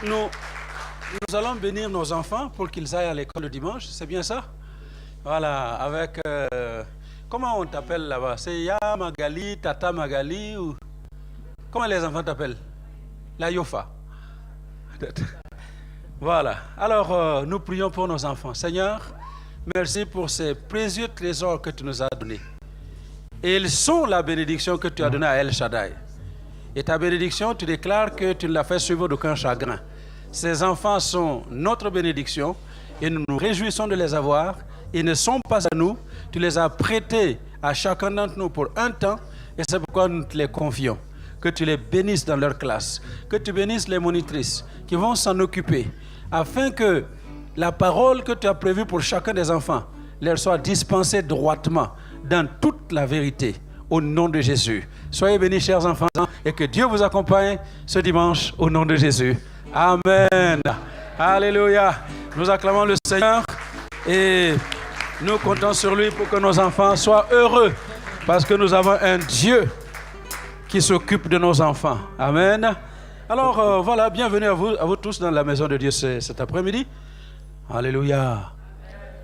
Nous allons bénir nos enfants pour qu'ils aillent à l'école le dimanche, c'est bien ça? Voilà, avec... comment on t'appelle là-bas? C'est Ya Magali, Tata Magali ou... Comment les enfants t'appellent? La Yofa. Voilà, alors nous prions pour nos enfants. Seigneur, merci pour ces précieux trésors que tu nous as donnés. Et ils sont la bénédiction que tu as donnée à El Shaddai. Et ta bénédiction, tu déclares que tu ne l'as fait suivre d'aucun chagrin. Ces enfants sont notre bénédiction et nous nous réjouissons de les avoir. Ils ne sont pas à nous, tu les as prêtés à chacun d'entre nous pour un temps et c'est pourquoi nous te les confions. Que tu les bénisses dans leur classe, que tu bénisses les monitrices qui vont s'en occuper afin que la parole que tu as prévue pour chacun des enfants leur soit dispensée droitement dans toute la vérité. Au nom de Jésus. Soyez bénis, chers enfants, et que Dieu vous accompagne ce dimanche au nom de Jésus. Amen. Alléluia. Nous acclamons le Seigneur et nous comptons sur lui pour que nos enfants soient heureux parce que nous avons un Dieu qui s'occupe de nos enfants. Amen. Alors voilà, bienvenue à vous tous dans la maison de Dieu cet après-midi. Alléluia.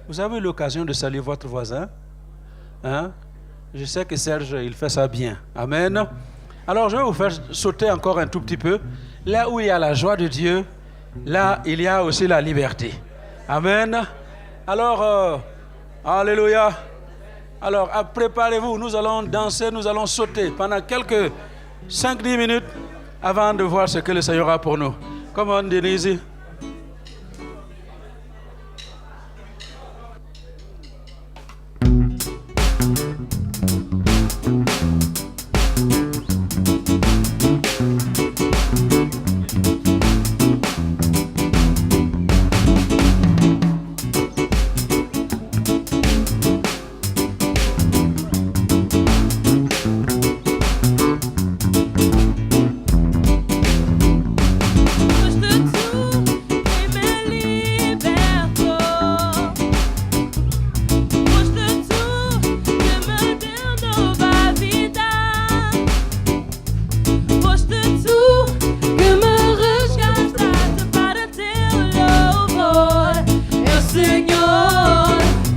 Vous avez eu l'occasion de saluer votre voisin? Hein? Je sais que Serge, il fait ça bien. Amen. Alors, je vais vous faire sauter encore un tout petit peu. Là où il y a la joie de Dieu, là, il y a aussi la liberté. Amen. Alors, alléluia. Alors, préparez-vous. Nous allons danser, nous allons sauter pendant quelques 5-10 minutes avant de voir ce que le Seigneur a pour nous. Come on, Denise.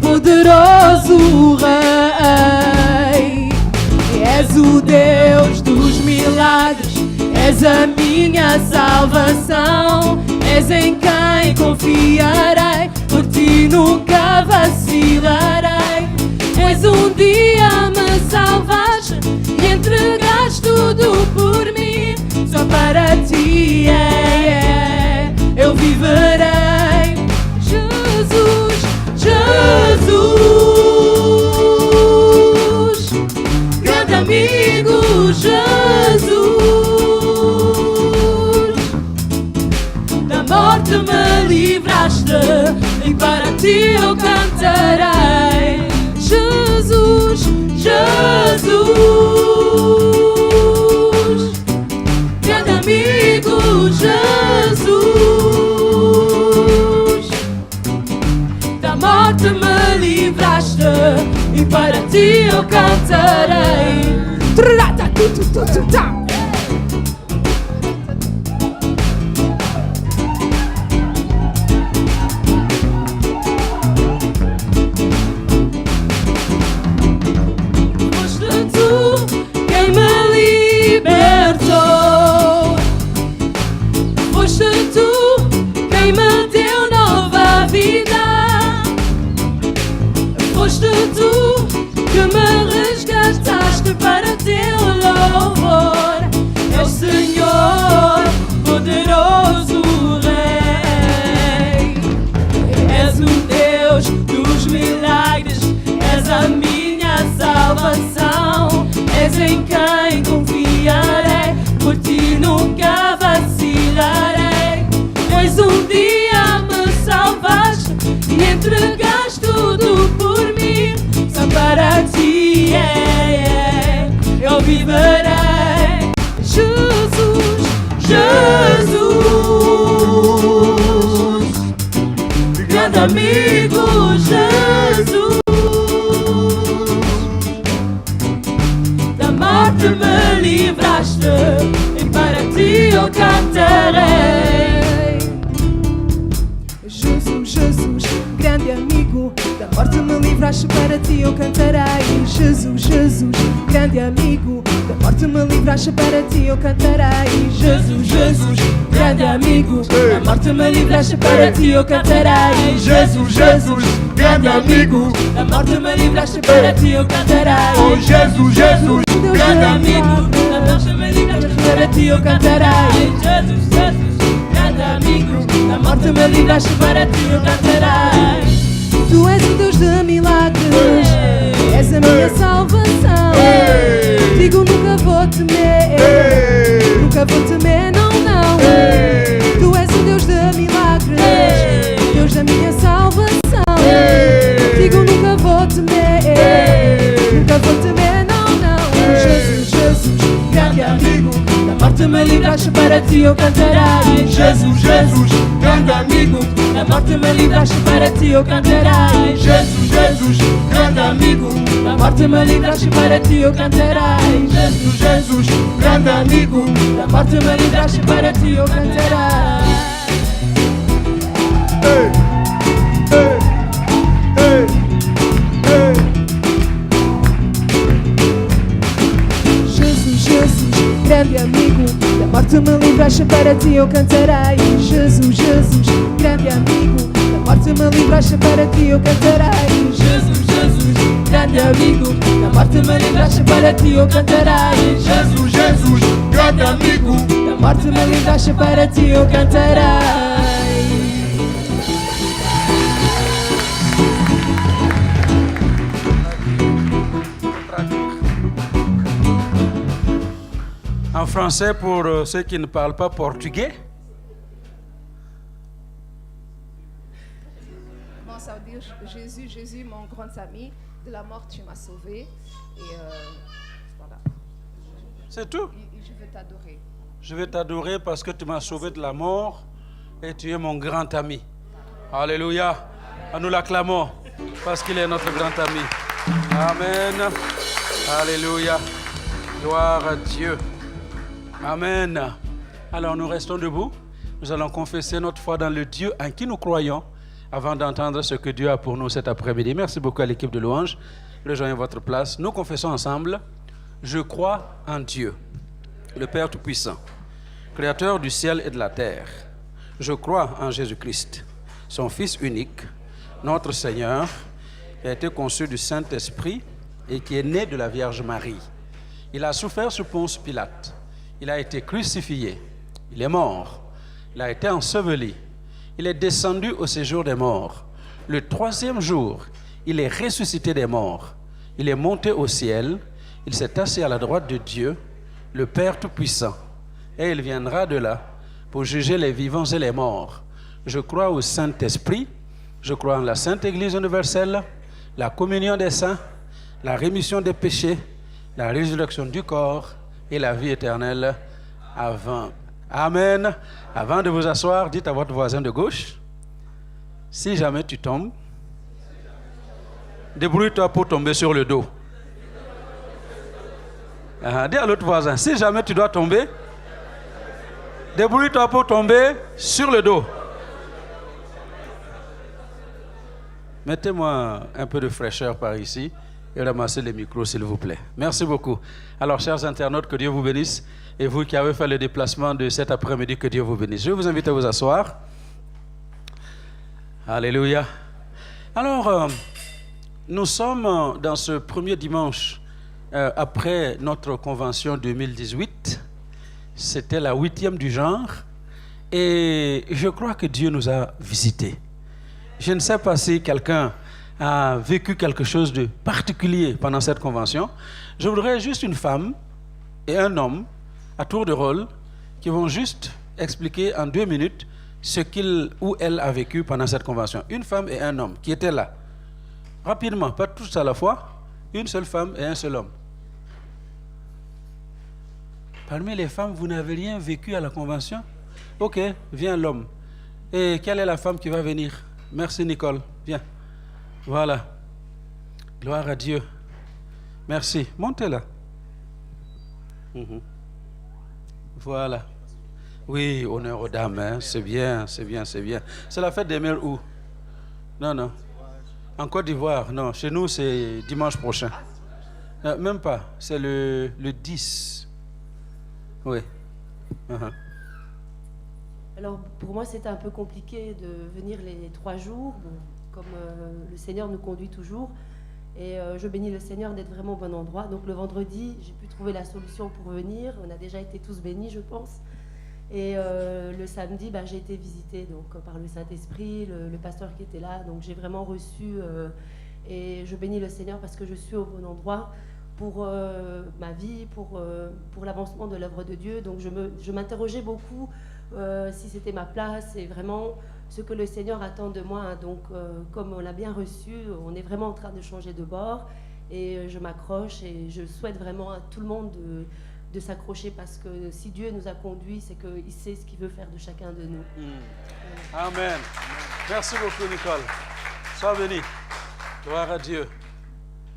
Poderoso Rei, és o Deus dos milagres, és a minha salvação, és em quem confiarei, por ti nunca vacilarei. És dia me salvaste e entregaste tudo por mim, só para ti eu viverei. Jesus, Jesus, grande amigo Jesus, da morte me livraste e para ti eu cantarei. Jesus, Jesus, grande amigo Jesus, da morte me livraste e para ti eu cantarei. Foste tu quem me libertou, foste tu quem me deu nova vida. Foste tu que me resgataste para teu louvor. És Senhor, poderoso Rei. És o Deus dos milagres, és a minha salvação. És em quem confiarei, por ti nunca vacilarei. És dia me salvaste e entregaste tudo por mim, só para ti eu viverei. Jesus, Jesus, grande amigo Jesus, da morte me livraste e para ti eu cantarei. livraste, para ti eu cantarei. Jesus, Jesus, grande amigo, da morte me livraste, para ti eu cantarei. Jesus, Jesus, grande amigo, da morte me livraste, para ti eu cantarei. Oh Jesus, Jesus, grande amigo, da morte me livraste, para ti eu cantarei. Jesus, Jesus, grande amigo, da morte me livraste, para ti eu cantarei. Tu és o Deus de milagres, és a minha salvação. Digo nunca vou temer, nunca vou temer, não, não. Tu és o Deus de milagres, Deus da minha salvação. Digo nunca vou temer, nunca vou temer, não, não. Jesus, Jesus, grande amigo, da morte me livraste, para ti eu cantarei. Jesus, Jesus, grande amigo, da morte me livraste, para ti eu cantarei. Jesus, Jesus, grande amigo, da morte me livraste, para ti eu cantarei. Jesus, Jesus, grande amigo, da morte me livraste, para ti eu cantarei. hey, hey, hey, hey. Jesus, Jesus, grande amigo, da morte me livraste, para ti eu cantarei. Jesus, Jesus, grande amigo, da morte me livraste, para ti eu cantarei. Jesus, Jesus, grande amigo, da morte me livraste, para ti eu cantarei. Jesus, Jesus, grande amigo, da morte me livraste, para ti eu cantarei. En français, pour ceux qui ne parlent pas portugais. Bon, ça veut dire Jésus, Jésus, mon grand ami, de la mort tu m'as sauvé. Et voilà. C'est tout. Et je veux t'adorer. Je vais t'adorer parce que tu m'as sauvé de la mort et tu es mon grand ami. Alléluia. Nous l'acclamons parce qu'il est notre grand ami. Amen. Alléluia. Gloire à Dieu. Amen. Alors nous restons debout. Nous allons confesser notre foi dans le Dieu en qui nous croyons avant d'entendre ce que Dieu a pour nous cet après-midi. Merci beaucoup à l'équipe de louange. Rejoignez votre place. Nous confessons ensemble. Je crois en Dieu, le Père Tout-Puissant, Créateur du ciel et de la terre. Je crois en Jésus-Christ, son Fils unique, notre Seigneur, qui a été conçu du Saint-Esprit et qui est né de la Vierge Marie. Il a souffert sous Ponce Pilate. Il a été crucifié. Il est mort. Il a été enseveli. Il est descendu au séjour des morts. Le troisième jour, il est ressuscité des morts. Il est monté au ciel. Il s'est assis à la droite de Dieu, le Père Tout-Puissant. Et il viendra de là pour juger les vivants et les morts. Je crois au Saint-Esprit. Je crois en la Sainte Église universelle, la communion des saints, la rémission des péchés, la résurrection du corps et la vie éternelle avant. Amen. Avant de vous asseoir, dites à votre voisin de gauche, si jamais tu tombes, débrouille-toi pour tomber sur le dos. Dis à l'autre voisin, si jamais tu dois tomber, débrouille-toi pour tomber sur le dos. Mettez-moi un peu de fraîcheur par ici et ramassez les micros, s'il vous plaît. Merci beaucoup. Alors, chers internautes, que Dieu vous bénisse. Et vous qui avez fait le déplacement de cet après-midi, que Dieu vous bénisse. Je vous invite à vous asseoir. Alléluia. Alors, nous sommes dans ce premier dimanche après notre convention 2018. C'était la 8e du genre. Et je crois que Dieu nous a visités. Je ne sais pas si quelqu'un a vécu quelque chose de particulier pendant cette convention. Je voudrais juste une femme et un homme, à tour de rôle, qui vont juste expliquer en 2 minutes ce qu'il ou elle a vécu pendant cette convention. Une femme et un homme qui étaient là. Rapidement, pas tous à la fois, une seule femme et un seul homme. Parmi les femmes, vous n'avez rien vécu à la convention? Ok, viens l'homme. Et quelle est la femme qui va venir? Merci Nicole, viens. Voilà. Gloire à Dieu. Merci. Montez là. Voilà. Oui, honneur aux dames, hein. C'est bien, c'est bien, c'est bien. C'est la fête des mères où? Non, non. En Côte d'Ivoire, non. Chez nous, c'est dimanche prochain. Même pas. C'est le 10. Oui. Uh-huh. Alors pour moi c'était un peu compliqué de venir les 3 jours, bon, comme le Seigneur nous conduit toujours. Et je bénis le Seigneur d'être vraiment au bon endroit. Donc le vendredi, j'ai pu trouver la solution pour venir. On a déjà été tous bénis, je pense. Et le samedi, j'ai été visitée donc, par le Saint-Esprit, le pasteur qui était là. Donc j'ai vraiment reçu et je bénis le Seigneur parce que je suis au bon endroit pour ma vie, pour l'avancement de l'œuvre de Dieu. Donc je m'interrogeais beaucoup si c'était ma place et vraiment ce que le Seigneur attend de moi. Donc comme on l'a bien reçu, on est vraiment en train de changer de bord et je m'accroche et je souhaite vraiment à tout le monde de s'accrocher parce que si Dieu nous a conduits, c'est qu'il sait ce qu'il veut faire de chacun de nous. Amen. Merci beaucoup, Nicole. Sois béni. Gloire à Dieu.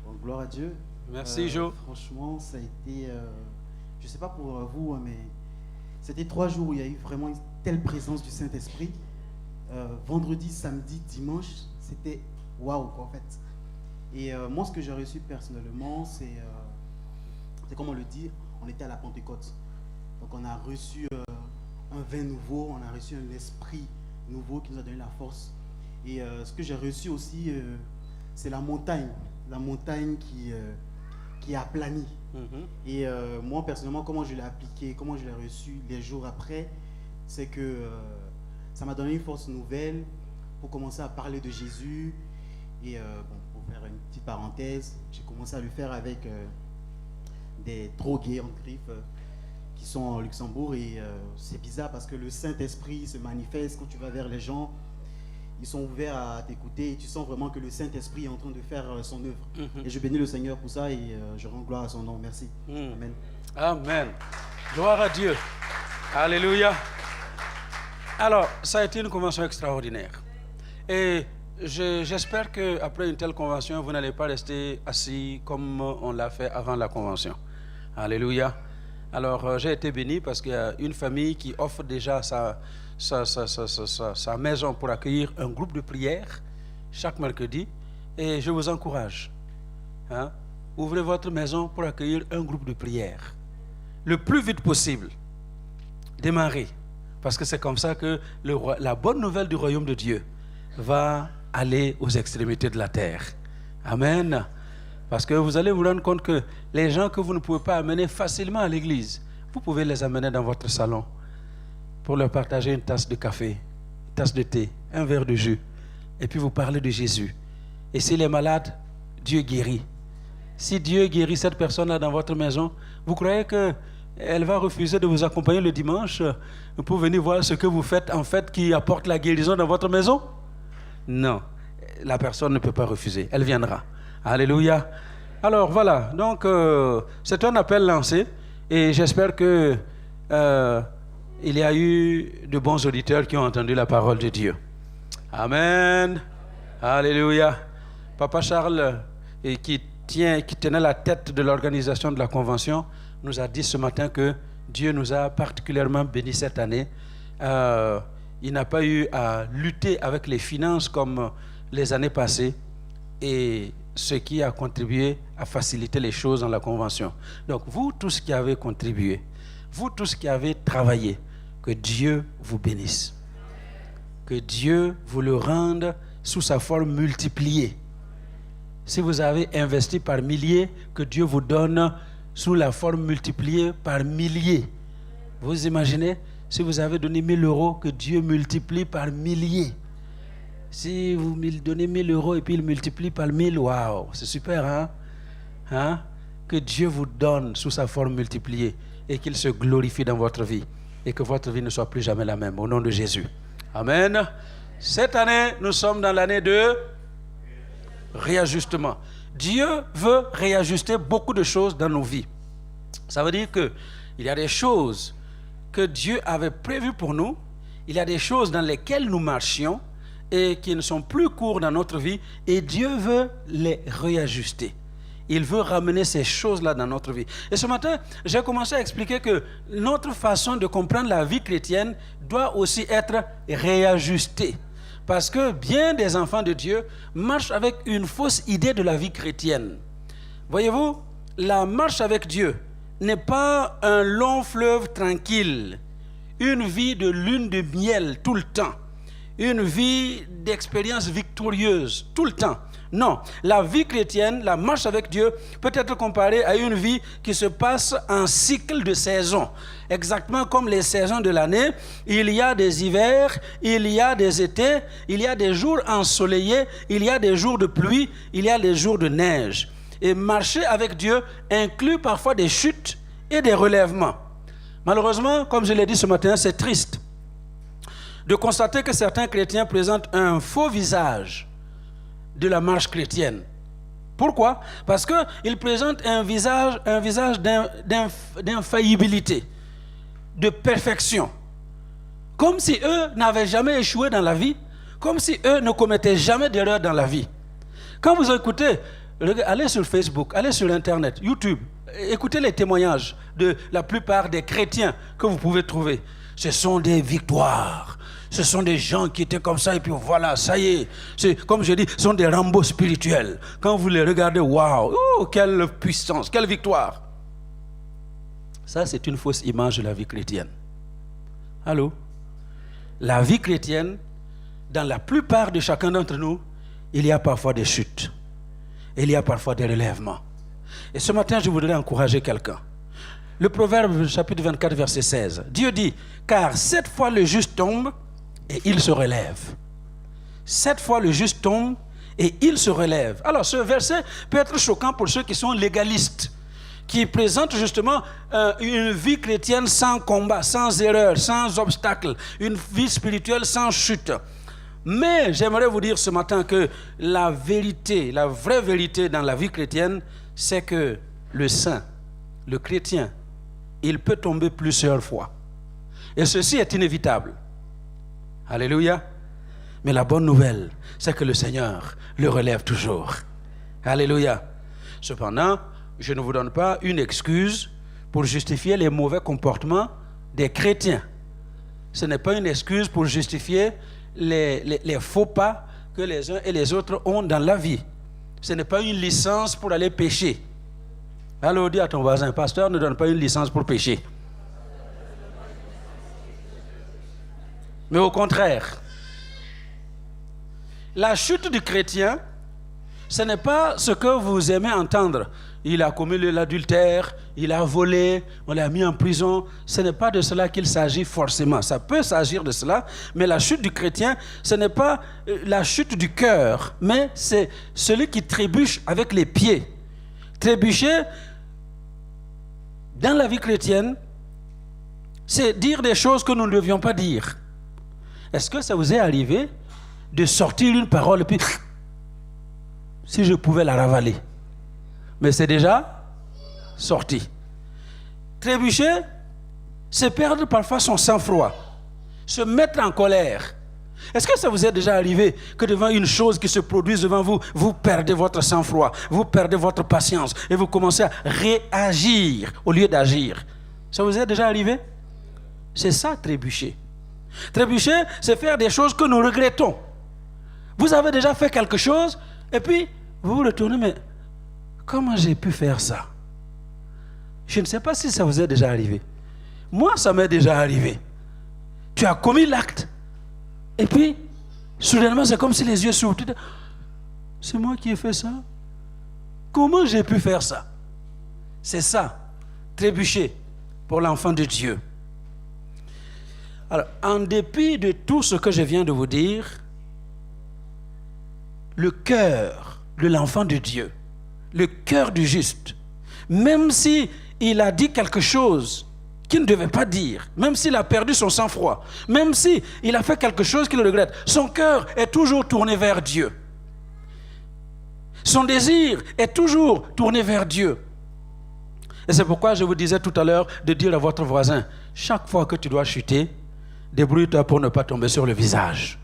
Bon, gloire à Dieu. Merci, Jo. Franchement, ça a été, je ne sais pas pour vous, mais c'était 3 jours où il y a eu vraiment une telle présence du Saint-Esprit. Vendredi, samedi, dimanche, c'était waouh, en fait. Et moi, ce que j'ai reçu personnellement, c'est comme on le dit, on était à la Pentecôte. Donc, on a reçu un vin nouveau, on a reçu un esprit nouveau qui nous a donné la force. Et ce que j'ai reçu aussi, c'est la montagne qui a aplani. Et moi, personnellement, comment je l'ai appliqué, comment je l'ai reçu les jours après, c'est que ça m'a donné une force nouvelle pour commencer à parler de Jésus. Et pour faire une petite parenthèse, j'ai commencé à le faire avec des drogués en griffe qui sont en Luxembourg. Et c'est bizarre parce que le Saint-Esprit se manifeste quand tu vas vers les gens. Ils sont ouverts à t'écouter et tu sens vraiment que le Saint-Esprit est en train de faire son œuvre. Et je bénis le Seigneur pour ça et je rends gloire à son nom. Merci. Amen. Amen. Gloire à Dieu. Alléluia. Alors, ça a été une convention extraordinaire. Et j'espère qu'après une telle convention, vous n'allez pas rester assis comme on l'a fait avant la convention. Alléluia. Alors, j'ai été béni parce qu'il y a une famille qui offre déjà sa maison pour accueillir un groupe de prière chaque mercredi. Et je vous encourage. Ouvrez votre maison pour accueillir un groupe de prière. Le plus vite possible. Démarrez. Parce que c'est comme ça que la bonne nouvelle du royaume de Dieu va aller aux extrémités de la terre. Amen. Parce que vous allez vous rendre compte que les gens que vous ne pouvez pas amener facilement à l'église, vous pouvez les amener dans votre salon pour leur partager une tasse de café, une tasse de thé, un verre de jus. Et puis vous parlez de Jésus. Et s'il est malade, Dieu guérit. Si Dieu guérit cette personne-là dans votre maison, vous croyez qu'elle va refuser de vous accompagner le dimanche pour venir voir ce que vous faites en fait qui apporte la guérison dans votre maison? Non, la personne ne peut pas refuser, elle viendra. Alléluia. Alors voilà, donc c'est un appel lancé et j'espère que il y a eu de bons auditeurs qui ont entendu la parole de Dieu. Amen. Alléluia. Papa Charles, qui tenait la tête de l'organisation de la convention, nous a dit ce matin que Dieu nous a particulièrement bénis cette année. Il n'a pas eu à lutter avec les finances comme les années passées, et ce qui a contribué à faciliter les choses dans la convention. Donc vous tous qui avez contribué, vous tous qui avez travaillé, que Dieu vous bénisse. Que Dieu vous le rende sous sa forme multipliée. Si vous avez investi par milliers, que Dieu vous donne sous la forme multipliée par milliers. Vous imaginez, si vous avez donné 1 000 euros, que Dieu multiplie par milliers. Si vous donnez 1 000 euros et puis il multiplie par 1000, waouh, c'est super, hein? Que Dieu vous donne sous sa forme multipliée et qu'il se glorifie dans votre vie et que votre vie ne soit plus jamais la même, au nom de Jésus. Amen. Cette année, nous sommes dans l'année de réajustement. Dieu veut réajuster beaucoup de choses dans nos vies. Ça veut dire qu'il y a des choses que Dieu avait prévues pour nous, il y a des choses dans lesquelles nous marchions et qui ne sont plus courts dans notre vie, et Dieu veut les réajuster. Il veut ramener ces choses-là dans notre vie. Et ce matin, j'ai commencé à expliquer que notre façon de comprendre la vie chrétienne doit aussi être réajustée. Parce que bien des enfants de Dieu marchent avec une fausse idée de la vie chrétienne. Voyez-vous, la marche avec Dieu n'est pas un long fleuve tranquille, une vie de lune de miel tout le temps, une vie d'expérience victorieuse tout le temps. Non, la vie chrétienne, la marche avec Dieu peut être comparée à une vie qui se passe en cycle de saisons. Exactement comme les saisons de l'année, il y a des hivers, il y a des étés, il y a des jours ensoleillés, il y a des jours de pluie, il y a des jours de neige. Et marcher avec Dieu inclut parfois des chutes et des relèvements. Malheureusement, comme je l'ai dit ce matin, c'est triste de constater que certains chrétiens présentent un faux visage de la marche chrétienne. Pourquoi? Parce qu'ils présentent un visage d'infaillibilité, de perfection. Comme si eux n'avaient jamais échoué dans la vie, comme si eux ne commettaient jamais d'erreur dans la vie. Quand vous écoutez, allez sur Facebook, allez sur Internet, YouTube, écoutez les témoignages de la plupart des chrétiens que vous pouvez trouver. Ce sont des victoires. Ce sont des gens qui étaient comme ça et puis voilà, ça y est. C'est, comme je dis, ce sont des Rambo spirituels. Quand vous les regardez, waouh, oh, quelle puissance, quelle victoire. Ça, c'est une fausse image de la vie chrétienne. Allô? La vie chrétienne, dans la plupart de chacun d'entre nous, il y a parfois des chutes. Il y a parfois des relèvements. Et ce matin, je voudrais encourager quelqu'un. Le Proverbe, chapitre 24, verset 16. Dieu dit, car 7 fois le juste tombe, et il se relève. 7 fois le juste tombe et il se relève. Alors ce verset peut être choquant pour ceux qui sont légalistes, qui présentent justement une vie chrétienne sans combat, sans erreur, sans obstacle, une vie spirituelle sans chute. Mais j'aimerais vous dire ce matin que la vérité, la vraie vérité dans la vie chrétienne, c'est que le saint, le chrétien, il peut tomber plusieurs fois. Et ceci est inévitable. Alléluia. Mais la bonne nouvelle, c'est que le Seigneur le relève toujours. Alléluia. Cependant, je ne vous donne pas une excuse pour justifier les mauvais comportements des chrétiens. Ce n'est pas une excuse pour justifier les faux pas que les uns et les autres ont dans la vie. Ce n'est pas une licence pour aller pécher. Alors dis à ton voisin, pasteur ne donne pas une licence pour pécher. Mais au contraire, la chute du chrétien, ce n'est pas ce que vous aimez entendre. Il a commis l'adultère, il a volé, on l'a mis en prison. Ce n'est pas de cela qu'il s'agit forcément. Ça peut s'agir de cela, mais la chute du chrétien, ce n'est pas la chute du cœur, mais c'est celui qui trébuche avec les pieds. Trébucher, dans la vie chrétienne, c'est dire des choses que nous ne devions pas dire. Est-ce que ça vous est arrivé de sortir une parole et puis si je pouvais la ravaler? Mais c'est déjà sorti. Trébucher, c'est perdre parfois son sang-froid, se mettre en colère. Est-ce que ça vous est déjà arrivé que devant une chose qui se produise devant vous, vous perdez votre sang-froid, vous perdez votre patience et vous commencez à réagir au lieu d'agir? Ça vous est déjà arrivé? C'est ça, trébucher. Trébucher, c'est faire des choses que nous regrettons. Vous avez déjà fait quelque chose et puis vous vous retournez, mais comment j'ai pu faire ça? Je ne sais pas si ça vous est déjà arrivé. Moi, ça m'est déjà arrivé. Tu as commis l'acte et puis soudainement, c'est comme si les yeux s'ouvrent. C'est moi qui ai fait ça? Comment j'ai pu faire ça? C'est ça, trébucher pour l'enfant de Dieu. Alors, en dépit de tout ce que je viens de vous dire, le cœur de l'enfant de Dieu, le cœur du juste, même si il a dit quelque chose qu'il ne devait pas dire, même s'il a perdu son sang-froid, même s'il a fait quelque chose qu'il regrette, son cœur est toujours tourné vers Dieu. Son désir est toujours tourné vers Dieu. Et c'est pourquoi je vous disais tout à l'heure de dire à votre voisin, chaque fois que tu dois chuter, débrouille-toi pour ne pas tomber sur le visage.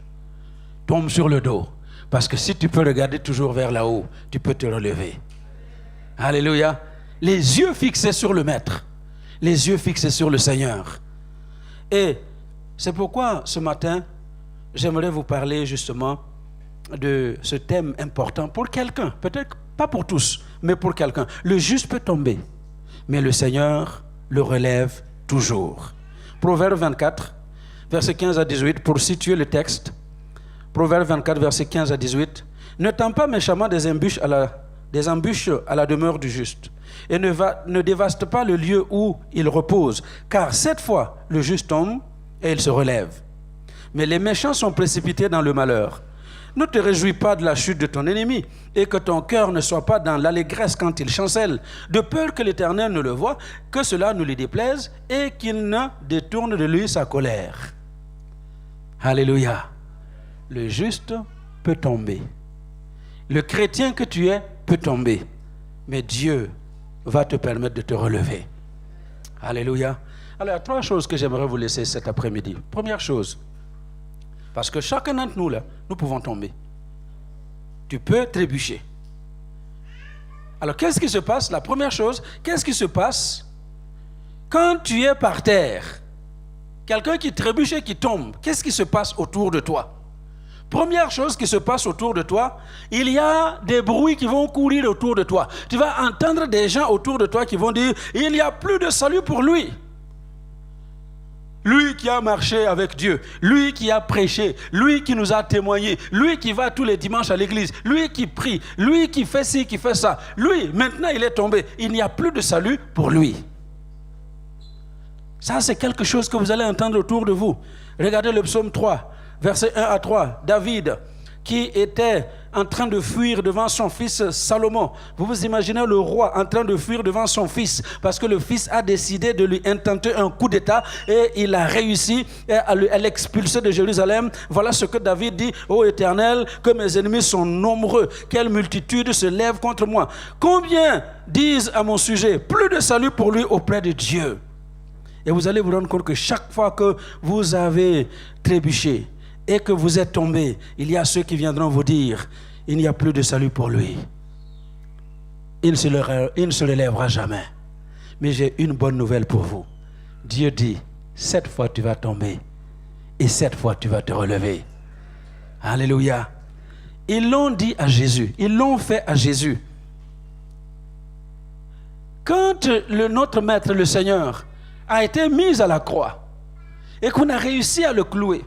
Tombe sur le dos. Parce que si tu peux regarder toujours vers là-haut, tu peux te relever. Alléluia. Les yeux fixés sur le Maître. Les yeux fixés sur le Seigneur. Et c'est pourquoi ce matin, j'aimerais vous parler justement de ce thème important pour quelqu'un. Peut-être pas pour tous, mais pour quelqu'un. Le juste peut tomber, mais le Seigneur le relève toujours. Proverbe 24, versets 15 à 18, pour situer le texte. Proverbe 24, versets 15 à 18. Ne tends pas méchamment des embûches à la demeure du juste, et ne dévaste pas le lieu où il repose, car 7 fois le juste tombe et il se relève. Mais les méchants sont précipités dans le malheur. Ne te réjouis pas de la chute de ton ennemi, et que ton cœur ne soit pas dans l'allégresse quand il chancelle, de peur que l'Éternel ne le voie, que cela ne lui déplaise, et qu'il ne détourne de lui sa colère. Alléluia. Le juste peut tomber. Le chrétien que tu es peut tomber, mais Dieu va te permettre de te relever. Alléluia. Alors, il y a 3 choses que j'aimerais vous laisser cet après-midi. Première chose, parce que chacun d'entre nous, là, nous pouvons tomber. Tu peux trébucher. Alors, qu'est-ce qui se passe? La première chose, qu'est-ce qui se passe quand tu es par terre? Quelqu'un qui trébuche et qui tombe, qu'est-ce qui se passe autour de toi? Première chose qui se passe autour de toi, il y a des bruits qui vont courir autour de toi. Tu vas entendre des gens autour de toi qui vont dire, il n'y a plus de salut pour lui. Lui qui a marché avec Dieu, lui qui a prêché, lui qui nous a témoigné, lui qui va tous les dimanches à l'église, lui qui prie, lui qui fait ci, qui fait ça. Lui, maintenant il est tombé. Il n'y a plus de salut pour lui. Ça, c'est quelque chose que vous allez entendre autour de vous. Regardez le psaume 3. Versets 1 à 3, David, qui était en train de fuir devant son fils Salomon. Vous vous imaginez le roi en train de fuir devant son fils, parce que le fils a décidé de lui intenter un coup d'état, et il a réussi à l'expulser de Jérusalem. Voilà ce que David dit: ô Éternel, que mes ennemis sont nombreux, quelle multitude se lève contre moi. Combien disent à mon sujet, plus de salut pour lui auprès de Dieu. Et vous allez vous rendre compte que chaque fois que vous avez trébuché et que vous êtes tombé, il y a ceux qui viendront vous dire, il n'y a plus de salut pour lui. Il ne se relèvera jamais. Mais j'ai une bonne nouvelle pour vous. Dieu dit, 7 fois tu vas tomber et 7 fois tu vas te relever. Alléluia. Ils l'ont dit à Jésus, ils l'ont fait à Jésus. Quand notre maître, le Seigneur, a été mis à la croix et qu'on a réussi à le clouer,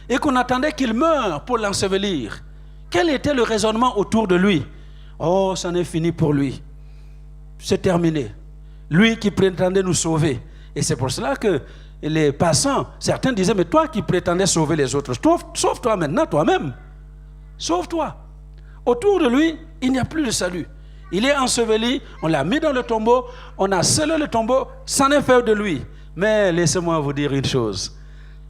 et qu'on attendait qu'il meure pour l'ensevelir, quel était le raisonnement autour de lui? Oh, c'en est fini pour lui. C'est terminé. Lui qui prétendait nous sauver. Et c'est pour cela que les passants, certains disaient, mais toi qui prétendais sauver les autres, sauve-toi maintenant toi-même. Sauve-toi. Autour de lui, il n'y a plus de salut. Il est enseveli, on l'a mis dans le tombeau, on a scellé le tombeau, c'en est fait de lui. Mais laissez-moi vous dire une chose.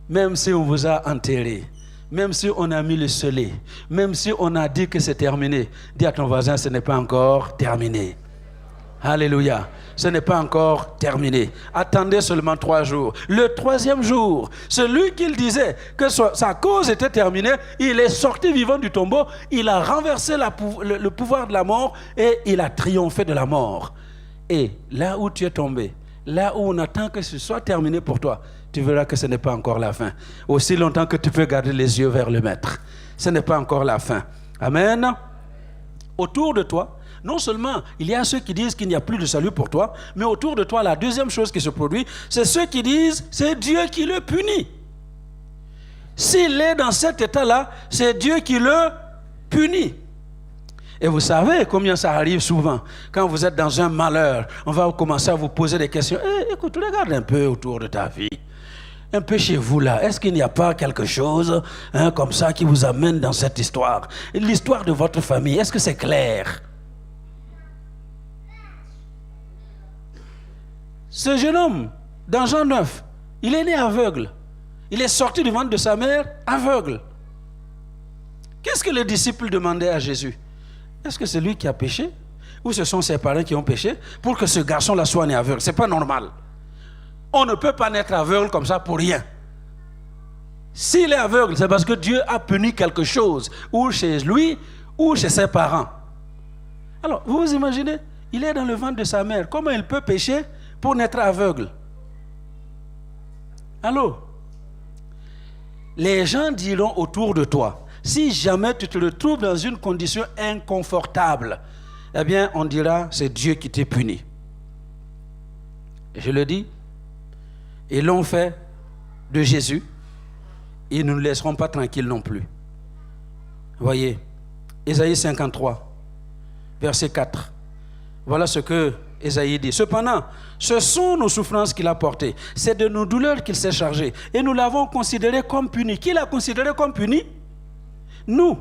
Même si on vous a enterré, même si on a mis le scellé, même si on a dit que c'est terminé, dis à ton voisin, ce n'est pas encore terminé. Alléluia. Ce n'est pas encore terminé. Attendez seulement 3 jours. Le 3e jour, celui qu'il disait que sa cause était terminée, il est sorti vivant du tombeau, il a renversé le pouvoir de la mort et il a triomphé de la mort. Et là où tu es tombé, là où on attend que ce soit terminé pour toi, tu verras que ce n'est pas encore la fin. Aussi longtemps que tu peux garder les yeux vers le Maître, ce n'est pas encore la fin. Amen. Autour de toi, non seulement il y a ceux qui disent qu'il n'y a plus de salut pour toi, mais autour de toi, la deuxième chose qui se produit, c'est ceux qui disent c'est Dieu qui le punit. S'il est dans cet état-là, c'est Dieu qui le punit. Et vous savez combien ça arrive souvent. Quand vous êtes dans un malheur, on va commencer à vous poser des questions. Écoute, regarde un peu autour de ta vie. Un peu chez vous là. Est-ce qu'il n'y a pas quelque chose comme ça qui vous amène dans cette histoire? L'histoire de votre famille, est-ce que c'est clair? Ce jeune homme, dans Jean 9, il est né aveugle. Il est sorti du ventre de sa mère aveugle. Qu'est-ce que les disciples demandaient à Jésus? Est-ce que c'est lui qui a péché? Ou ce sont ses parents qui ont péché pour que ce garçon-là soit né aveugle? Ce n'est pas normal. On ne peut pas naître aveugle comme ça pour rien. S'il est aveugle, c'est parce que Dieu a puni quelque chose, ou chez lui, ou chez ses parents. Alors, vous vous imaginez, il est dans le ventre de sa mère. Comment il peut pécher pour naître aveugle? Allô? Les gens diront autour de toi, si jamais tu te retrouves dans une condition inconfortable, eh bien, on dira, c'est Dieu qui t'a puni. Je le dis, ils l'ont fait de Jésus, et nous ne laisserons pas tranquilles non plus. Voyez, Ésaïe 53, verset 4. Voilà ce que Ésaïe dit. Cependant, ce sont nos souffrances qu'il a portées. C'est de nos douleurs qu'il s'est chargé. Et nous l'avons considéré comme puni. Qui l'a considéré comme puni? Nous.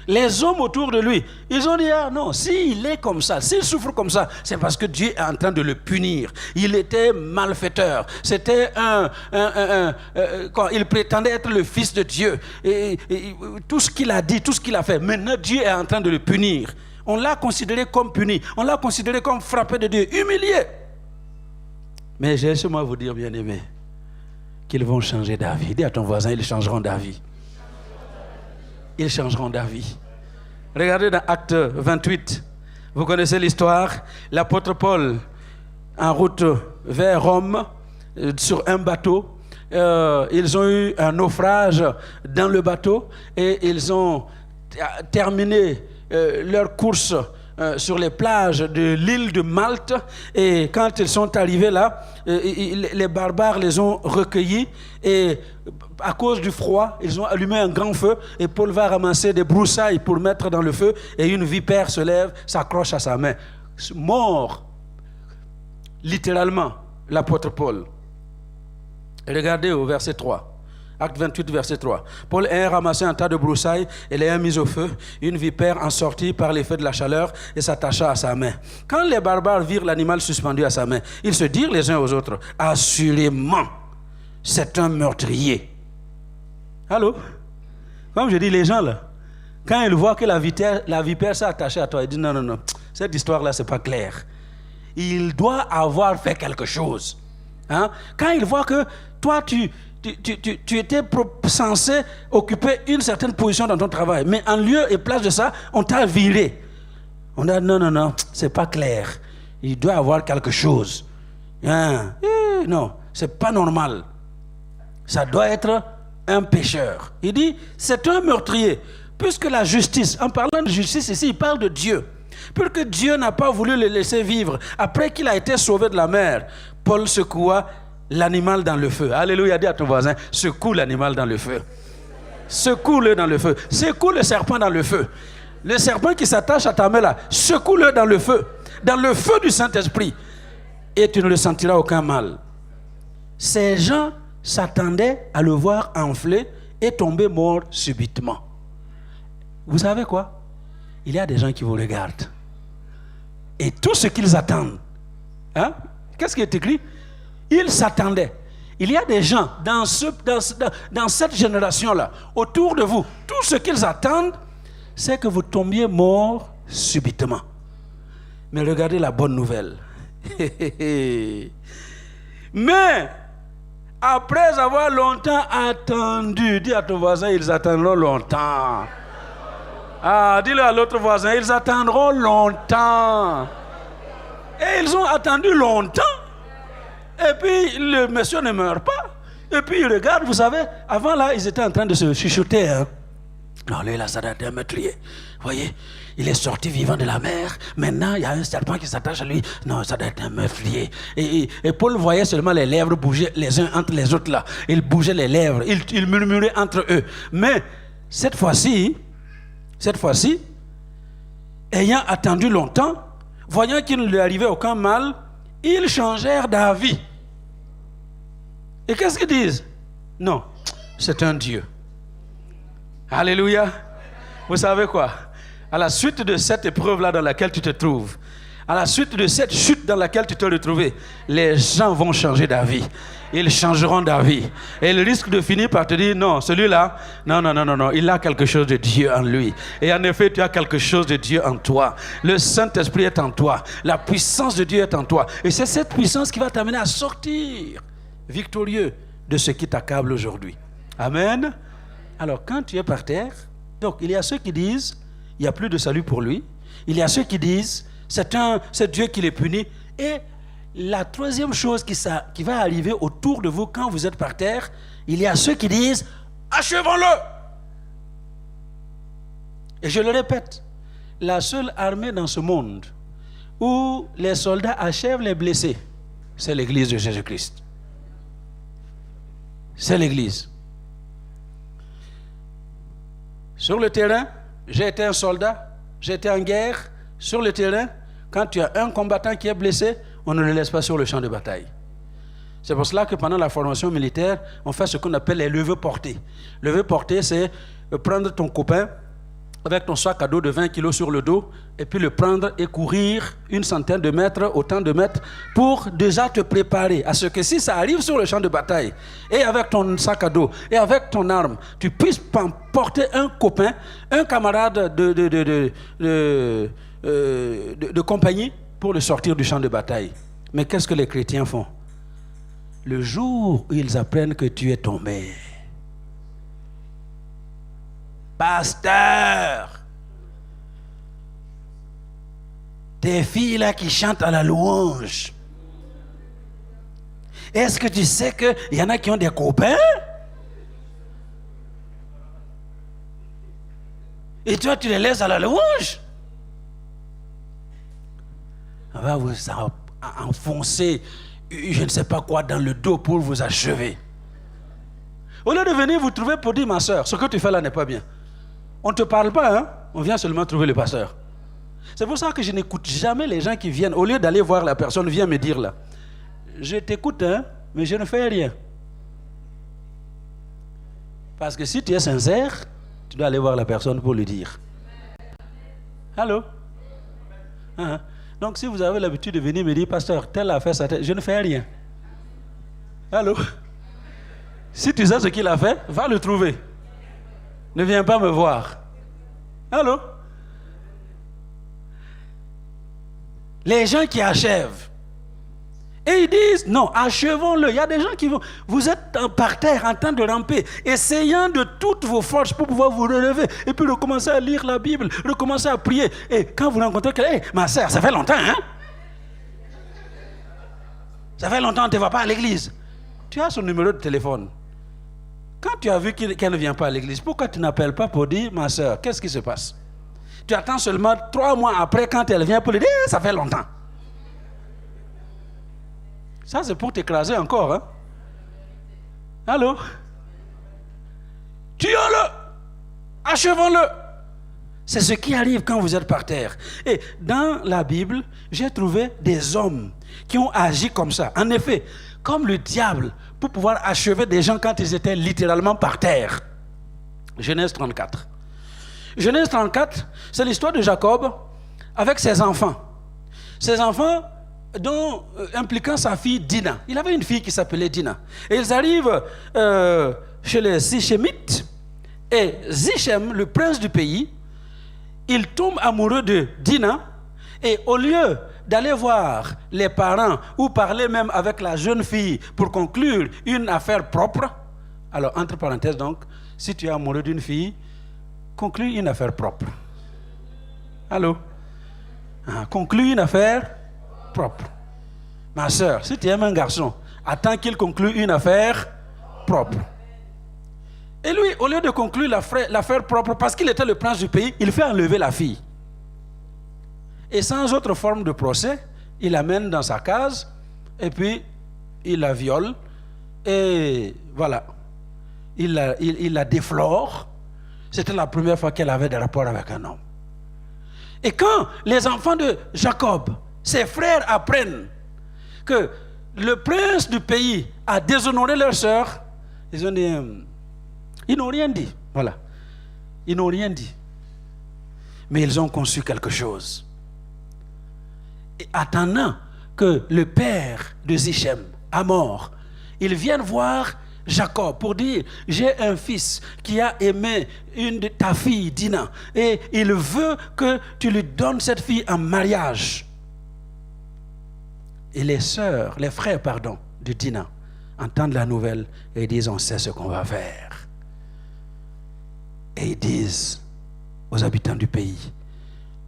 Les hommes autour de lui, ils ont dit, ah non, s'il est comme ça, s'il souffre comme ça, c'est parce que Dieu est en train de le punir. Il était malfaiteur. C'était quand il prétendait être le fils de Dieu. Et tout ce qu'il a dit, tout ce qu'il a fait, maintenant Dieu est en train de le punir. On l'a considéré comme puni. On l'a considéré comme frappé de Dieu, humilié. Mais j'ai laissez-moi vous dire, bien-aimés, qu'ils vont changer d'avis. Dis à ton voisin, ils changeront d'avis. Ils changeront d'avis. Regardez dans Acte 28. Vous connaissez l'histoire. L'apôtre Paul, en route vers Rome, sur un bateau, ils ont eu un naufrage dans le bateau et ils ont terminé leur course sur les plages de l'île de Malte. Et quand ils sont arrivés là, les barbares les ont recueillis et à cause du froid, ils ont allumé un grand feu et Paul va ramasser des broussailles pour mettre dans le feu et une vipère se lève, s'accroche à sa main. Mort, littéralement, l'apôtre Paul. Regardez au verset 3. Acte 28, verset 3. Paul ayant ramassé un tas de broussailles et l'ayant mis au feu, une vipère en sortit par l'effet de la chaleur et s'attacha à sa main. Quand les barbares virent l'animal suspendu à sa main, ils se dirent les uns aux autres, assurément, c'est un meurtrier. Allô? Comme je dis, les gens là, quand ils voient que la vipère s'est attachée à toi, ils disent non, non, non, cette histoire-là, c'est pas clair. Il doit avoir fait quelque chose. Hein? Quand ils voient que toi, tu étais censé occuper une certaine position dans ton travail, mais en lieu et place de ça, on t'a viré. On a dit non, non, non, c'est pas clair. Il doit avoir quelque chose. Hein? Non, c'est pas normal. Ça doit être un pécheur. Il dit, c'est un meurtrier. Puisque la justice, en parlant de justice ici, il parle de Dieu. Puisque Dieu n'a pas voulu le laisser vivre, après qu'il a été sauvé de la mer, Paul secoua l'animal dans le feu. Alléluia, dis à ton voisin, secoue l'animal dans le feu. Secoue-le dans le feu. Secoue le serpent dans le feu. Le serpent qui s'attache à ta main là, secoue-le dans le feu du Saint-Esprit. Et tu ne le sentiras aucun mal. Ces gens s'attendaient à le voir enfler et tomber mort subitement. Vous savez quoi? Il y a des gens qui vous regardent. Et tout ce qu'ils attendent, hein? Qu'est-ce qui est écrit? Ils s'attendaient. Il y a des gens dans cette génération-là, autour de vous, tout ce qu'ils attendent, c'est que vous tombiez mort subitement. Mais regardez la bonne nouvelle. Mais, après avoir longtemps attendu, dis à ton voisin, ils attendront longtemps. Ah, dis-le à l'autre voisin, ils attendront longtemps. Et ils ont attendu longtemps. Et puis, le monsieur ne meurt pas. Et puis, il regarde, vous savez, avant là, ils étaient en train de se chuchoter. Hein. Non, lui, là, ça doit être un meurtrier. Vous voyez, il est sorti vivant de la mer. Maintenant, il y a un serpent qui s'attache à lui. Non, ça doit être un meurtrier. Et Paul voyait seulement les lèvres bouger les uns entre les autres là. Il bougeait les lèvres. Il murmurait entre eux. Mais, cette fois-ci, ayant attendu longtemps, voyant qu'il ne lui arrivait aucun mal, ils changèrent d'avis. Et qu'est-ce qu'ils disent? Non, c'est un Dieu. Alléluia. Vous savez quoi? À la suite de cette épreuve-là dans laquelle tu te trouves, à la suite de cette chute dans laquelle tu te retrouves, les gens vont changer d'avis. Ils changeront d'avis. Et ils risquent de finir par te dire, non, celui-là, non, il a quelque chose de Dieu en lui. Et en effet, tu as quelque chose de Dieu en toi. Le Saint-Esprit est en toi. La puissance de Dieu est en toi. Et c'est cette puissance qui va t'amener à sortir victorieux de ce qui t'accable aujourd'hui. Amen. Alors, quand tu es par terre, donc il y a ceux qui disent, il n'y a plus de salut pour lui. Il y a ceux qui disent, c'est Dieu qui les punit. Et la troisième chose qui va arriver autour de vous quand vous êtes par terre, il y a ceux qui disent, achevons-le. Et je le répète, la seule armée dans ce monde où les soldats achèvent les blessés, c'est l'église de Jésus-Christ. C'est l'église. Sur le terrain, j'ai été un soldat, j'ai été en guerre. Sur le terrain, quand tu as un combattant qui est blessé, on ne le laisse pas sur le champ de bataille. C'est pour cela que pendant la formation militaire, on fait ce qu'on appelle les levées portées. Levées portées, c'est prendre ton copain avec ton sac à dos de 20 kilos sur le dos et puis le prendre et courir une centaine de mètres, autant de mètres, pour déjà te préparer à ce que si ça arrive sur le champ de bataille et avec ton sac à dos et avec ton arme, tu puisses porter un copain, un camarade de compagnie pour le sortir du champ de bataille. Mais qu'est-ce que les chrétiens font? Le jour où ils apprennent que tu es tombé, pasteur, tes filles là qui chantent à la louange, est-ce que tu sais qu'il y en a qui ont des copains? Et toi tu les laisses à la louange? On va vous enfoncer je ne sais pas quoi dans le dos pour vous achever. Au lieu de venir vous trouver pour dire, ma soeur, ce que tu fais là n'est pas bien. On ne te parle pas, hein? On vient seulement trouver le pasteur. C'est pour ça que je n'écoute jamais les gens qui viennent. Au lieu d'aller voir la personne, vient me dire là, je t'écoute, hein, mais je ne fais rien. Parce que si tu es sincère, tu dois aller voir la personne pour lui dire. Allô? Hein? Donc si vous avez l'habitude de venir me dire, pasteur, tel a fait ça, je ne fais rien. Allô? Si tu sais ce qu'il a fait, va le trouver. Ne viens pas me voir. Allô? Les gens qui achèvent. Et ils disent, non, achevons-le. Il y a des gens qui vont... Vous êtes par terre en train de ramper, essayant de toutes vos forces pour pouvoir vous relever. Et puis recommencer à lire la Bible, recommencer à prier. Et quand vous rencontrez quelqu'un, hey, ma soeur, ça fait longtemps, hein? Ça fait longtemps qu'on ne te voit pas à l'église. Tu as son numéro de téléphone. Quand tu as vu qu'elle ne vient pas à l'église, pourquoi tu n'appelles pas pour dire, ma soeur, qu'est-ce qui se passe? Tu attends seulement 3 mois après quand elle vient pour lui dire, ça fait longtemps. Ça, c'est pour t'écraser encore, hein? Allô? Tuons-le! Achevons-le! C'est ce qui arrive quand vous êtes par terre. Et dans la Bible, j'ai trouvé des hommes qui ont agi comme ça. En effet, comme le diable, pour pouvoir achever des gens quand ils étaient littéralement par terre. Genèse 34. Genèse 34, c'est l'histoire de Jacob avec ses enfants. Ses enfants, dont impliquant sa fille Dina. Il avait une fille qui s'appelait Dina. Et ils arrivent chez les Sichémites. Et Sichem, le prince du pays, il tombe amoureux de Dina. Et au lieu d'aller voir les parents ou parler même avec la jeune fille pour conclure une affaire propre, alors entre parenthèses donc, si tu es amoureux d'une fille, conclue une affaire propre. Allô? Conclue une affaire propre. Ma soeur, si tu aimes un garçon, attends qu'il conclue une affaire propre. Et lui, au lieu de conclure l'affaire propre, parce qu'il était le prince du pays, il fait enlever la fille. Et sans autre forme de procès, il l'amène dans sa case, et puis il la viole, et voilà. Il la déflore. C'était la première fois qu'elle avait des rapports avec un homme. Et quand les enfants de Jacob, ses frères, apprennent que le prince du pays a déshonoré leur sœur, ils ont dit, ils n'ont rien dit. Voilà. Ils n'ont rien dit. Mais ils ont conçu quelque chose. Et attendant que le père de Sichem, a mort, ils viennent voir Jacob pour dire, j'ai un fils qui a aimé une de ta fille, Dina, et il veut que tu lui donnes cette fille en mariage. Et les frères de Dina entendent la nouvelle et disent, on sait ce qu'on va faire. Et ils disent aux habitants du pays,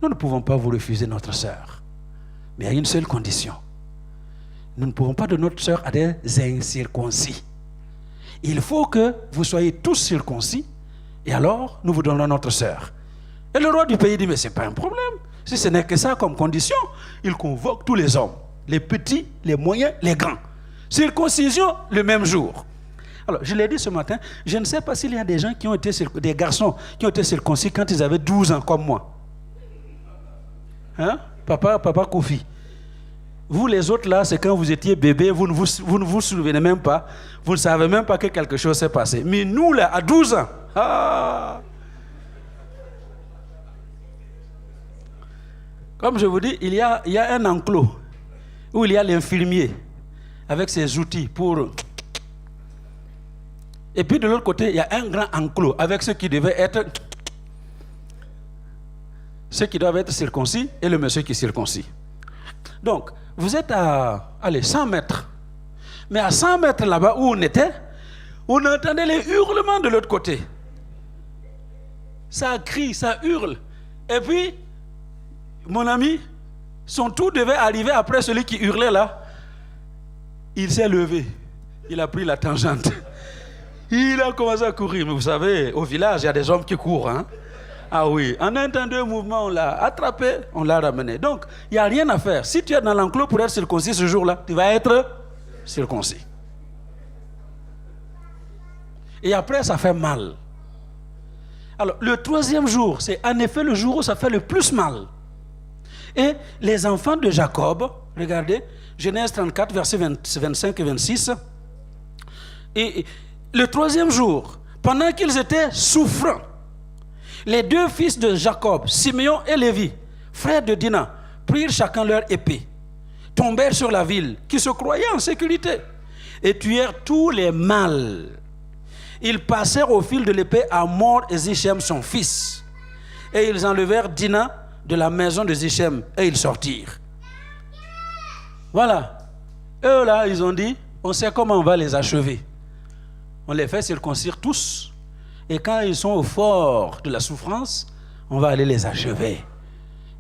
nous ne pouvons pas vous refuser notre sœur, mais à une seule condition. Nous ne pouvons pas donner notre sœur à des incirconcis. Il faut que vous soyez tous circoncis, et alors nous vous donnerons notre sœur. Et le roi du pays dit, mais ce n'est pas un problème. Si ce n'est que ça comme condition, il convoque tous les hommes. les petits, les moyens, les grands. Circoncision le même jour. Alors, je l'ai dit ce matin, je ne sais pas s'il y a des gens qui ont été des garçons qui ont été circoncis quand ils avaient 12 ans comme moi. Hein? Papa Koufi. Vous les autres là, c'est quand vous étiez bébé, vous ne vous souvenez même pas, vous ne savez même pas que quelque chose s'est passé. Mais nous là, à 12 ans, comme je vous dis, il y a un enclos où il y a l'infirmier avec ses outils pour... Et puis de l'autre côté, il y a un grand enclos avec ceux qui devaient être... Ceux qui doivent être circoncis et le monsieur qui est circoncis. Donc, vous êtes à 100 mètres. Mais à 100 mètres là-bas où on était, on entendait les hurlements de l'autre côté. Ça crie, ça hurle. Et puis, mon ami, son tour devait arriver après celui qui hurlait là. Il s'est levé. Il a pris la tangente. Il a commencé à courir. Mais vous savez, au village, il y a des hommes qui courent. Hein? Ah oui, en un temps, 2 mouvements, on l'a attrapé, on l'a ramené. Donc, il n'y a rien à faire. Si tu es dans l'enclos pour être circoncis ce jour-là, tu vas être circoncis. Et après, ça fait mal. Alors, le 3e jour, c'est en effet le jour où ça fait le plus mal. Et les enfants de Jacob, regardez, Genèse 34, versets 25 et 26. Et le 3e jour, pendant qu'ils étaient souffrants, les 2 fils de Jacob, Siméon et Lévi, frères de Dina, prirent chacun leur épée, tombèrent sur la ville, qui se croyait en sécurité, et tuèrent tous les mâles. Ils passèrent au fil de l'épée à mort et Zichem son fils. Et ils enlevèrent Dina de la maison de Zichem, et ils sortirent. Voilà. Eux là, ils ont dit, on sait comment on va les achever. On les fait circoncire tous. Et quand ils sont au fort de la souffrance, on va aller les achever.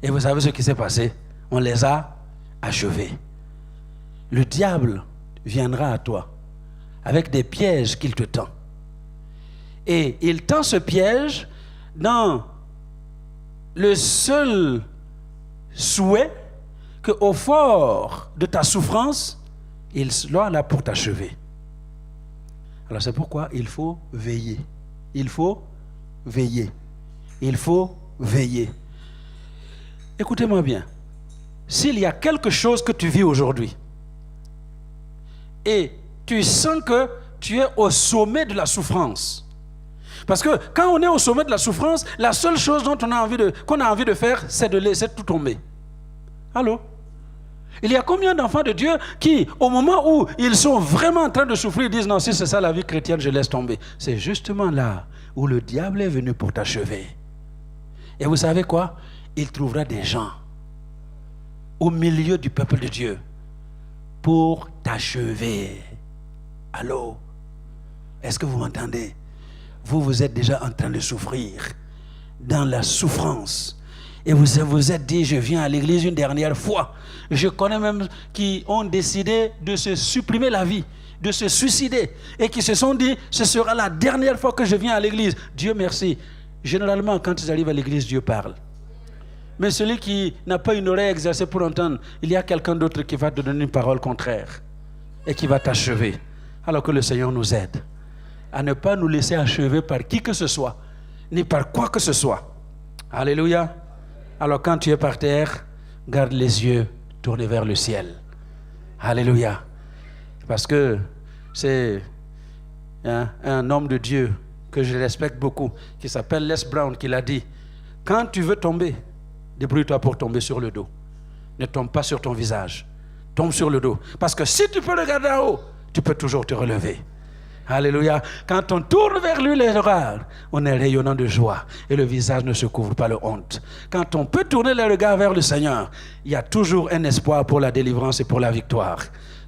Et vous savez ce qui s'est passé? On les a achevés. Le diable viendra à toi avec des pièges qu'il te tend. Et il tend ce piège dans le seul souhait qu'au fort de ta souffrance, il soit là pour t'achever. Alors c'est pourquoi il faut veiller. Il faut veiller. Il faut veiller. Écoutez-moi bien. S'il y a quelque chose que tu vis aujourd'hui et tu sens que tu es au sommet de la souffrance, parce que quand on est au sommet de la souffrance, la seule chose dont qu'on a envie de faire, c'est de laisser tout tomber. Allô? Il y a combien d'enfants de Dieu qui, au moment où ils sont vraiment en train de souffrir, disent non, si c'est ça la vie chrétienne, je laisse tomber. C'est justement là où le diable est venu pour t'achever. Et vous savez quoi? Il trouvera des gens au milieu du peuple de Dieu pour t'achever. Allô? Est-ce que vous m'entendez? Vous êtes déjà en train de souffrir dans la souffrance. Et vous vous êtes dit, je viens à l'église une dernière fois. Je connais même qui ont décidé de se supprimer la vie, de se suicider, et qui se sont dit, ce sera la dernière fois que je viens à l'église. Dieu merci. Généralement, quand ils arrivent à l'église, Dieu parle. Mais celui qui n'a pas une oreille exercée pour entendre, il y a quelqu'un d'autre qui va te donner une parole contraire et qui va t'achever. Alors que le Seigneur nous aide à ne pas nous laisser achever par qui que ce soit, ni par quoi que ce soit. Alléluia. Alors quand tu es par terre, garde les yeux tournés vers le ciel. Alléluia. Parce que c'est un homme de Dieu que je respecte beaucoup, qui s'appelle Les Brown, qui l'a dit, quand tu veux tomber, débrouille-toi pour tomber sur le dos. Ne tombe pas sur ton visage. Tombe sur le dos. Parce que si tu peux regarder en haut, tu peux toujours te relever. Alléluia. Quand on tourne vers lui les regards, on est rayonnant de joie et le visage ne se couvre pas de honte. Quand on peut tourner les regards vers le Seigneur, il y a toujours un espoir pour la délivrance et pour la victoire.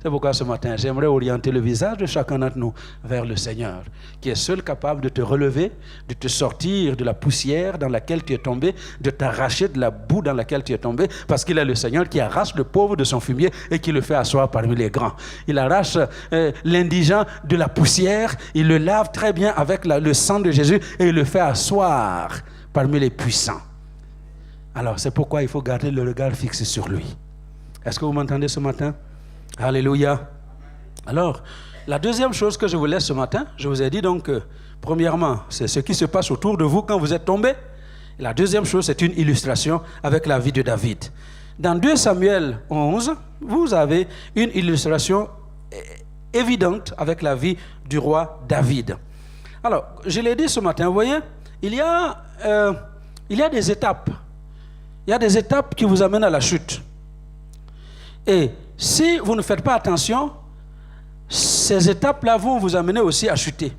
C'est pourquoi ce matin, j'aimerais orienter le visage de chacun d'entre nous vers le Seigneur, qui est seul capable de te relever, de te sortir de la poussière dans laquelle tu es tombé, de t'arracher de la boue dans laquelle tu es tombé, parce qu'il est le Seigneur qui arrache le pauvre de son fumier et qui le fait asseoir parmi les grands. Il arrache l'indigent de la poussière, il le lave très bien avec le sang de Jésus et il le fait asseoir parmi les puissants. Alors c'est pourquoi il faut garder le regard fixé sur lui. Est-ce que vous m'entendez ce matin? Alléluia. Alors, la deuxième chose que je vous laisse ce matin, je vous ai dit donc que, premièrement, c'est ce qui se passe autour de vous quand vous êtes tombé. Et la deuxième chose, c'est une illustration avec la vie de David. Dans 2 Samuel 11, vous avez une illustration évidente avec la vie du roi David. Alors, je l'ai dit ce matin, vous voyez, il y a des étapes. Il y a des étapes qui vous amènent à la chute. Et si vous ne faites pas attention, ces étapes-là vont vous amener aussi à chuter.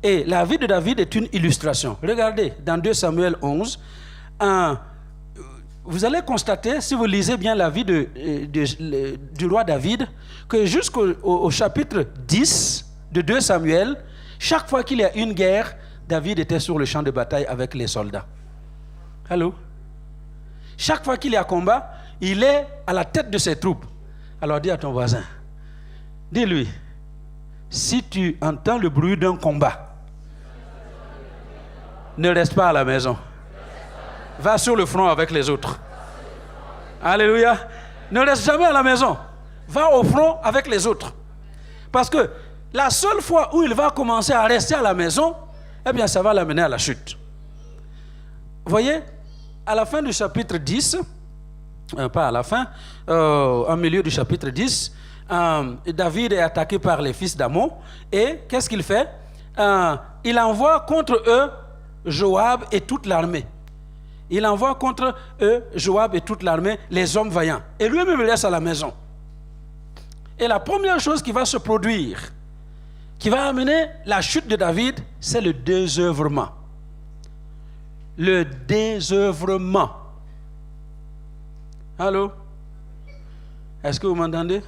Et la vie de David est une illustration. Regardez, dans 2 Samuel 11, vous allez constater, si vous lisez bien la vie du roi David, que jusqu'au chapitre 10 de 2 Samuel, chaque fois qu'il y a une guerre, David était sur le champ de bataille avec les soldats. Allô? Chaque fois qu'il y a combat, il est à la tête de ses troupes. Alors dis à ton voisin, dis-lui, si tu entends le bruit d'un combat, ne reste pas à la maison. Va sur le front avec les autres. Alléluia. Ne reste jamais à la maison. Va au front avec les autres. Parce que la seule fois où il va commencer à rester à la maison, eh bien, ça va l'amener à la chute. Vous voyez, à la fin du chapitre 10, pas à la fin, au milieu du chapitre 10, David est attaqué par les fils d'Ammon. Et qu'est-ce qu'il fait? Il envoie contre eux Joab et toute l'armée. Il envoie contre eux Joab et toute l'armée, les hommes vaillants. Et lui-même, il reste à la maison. Et la première chose qui va se produire, qui va amener la chute de David, c'est le désœuvrement. Le désœuvrement. Allô? Est-ce que vous m'entendez?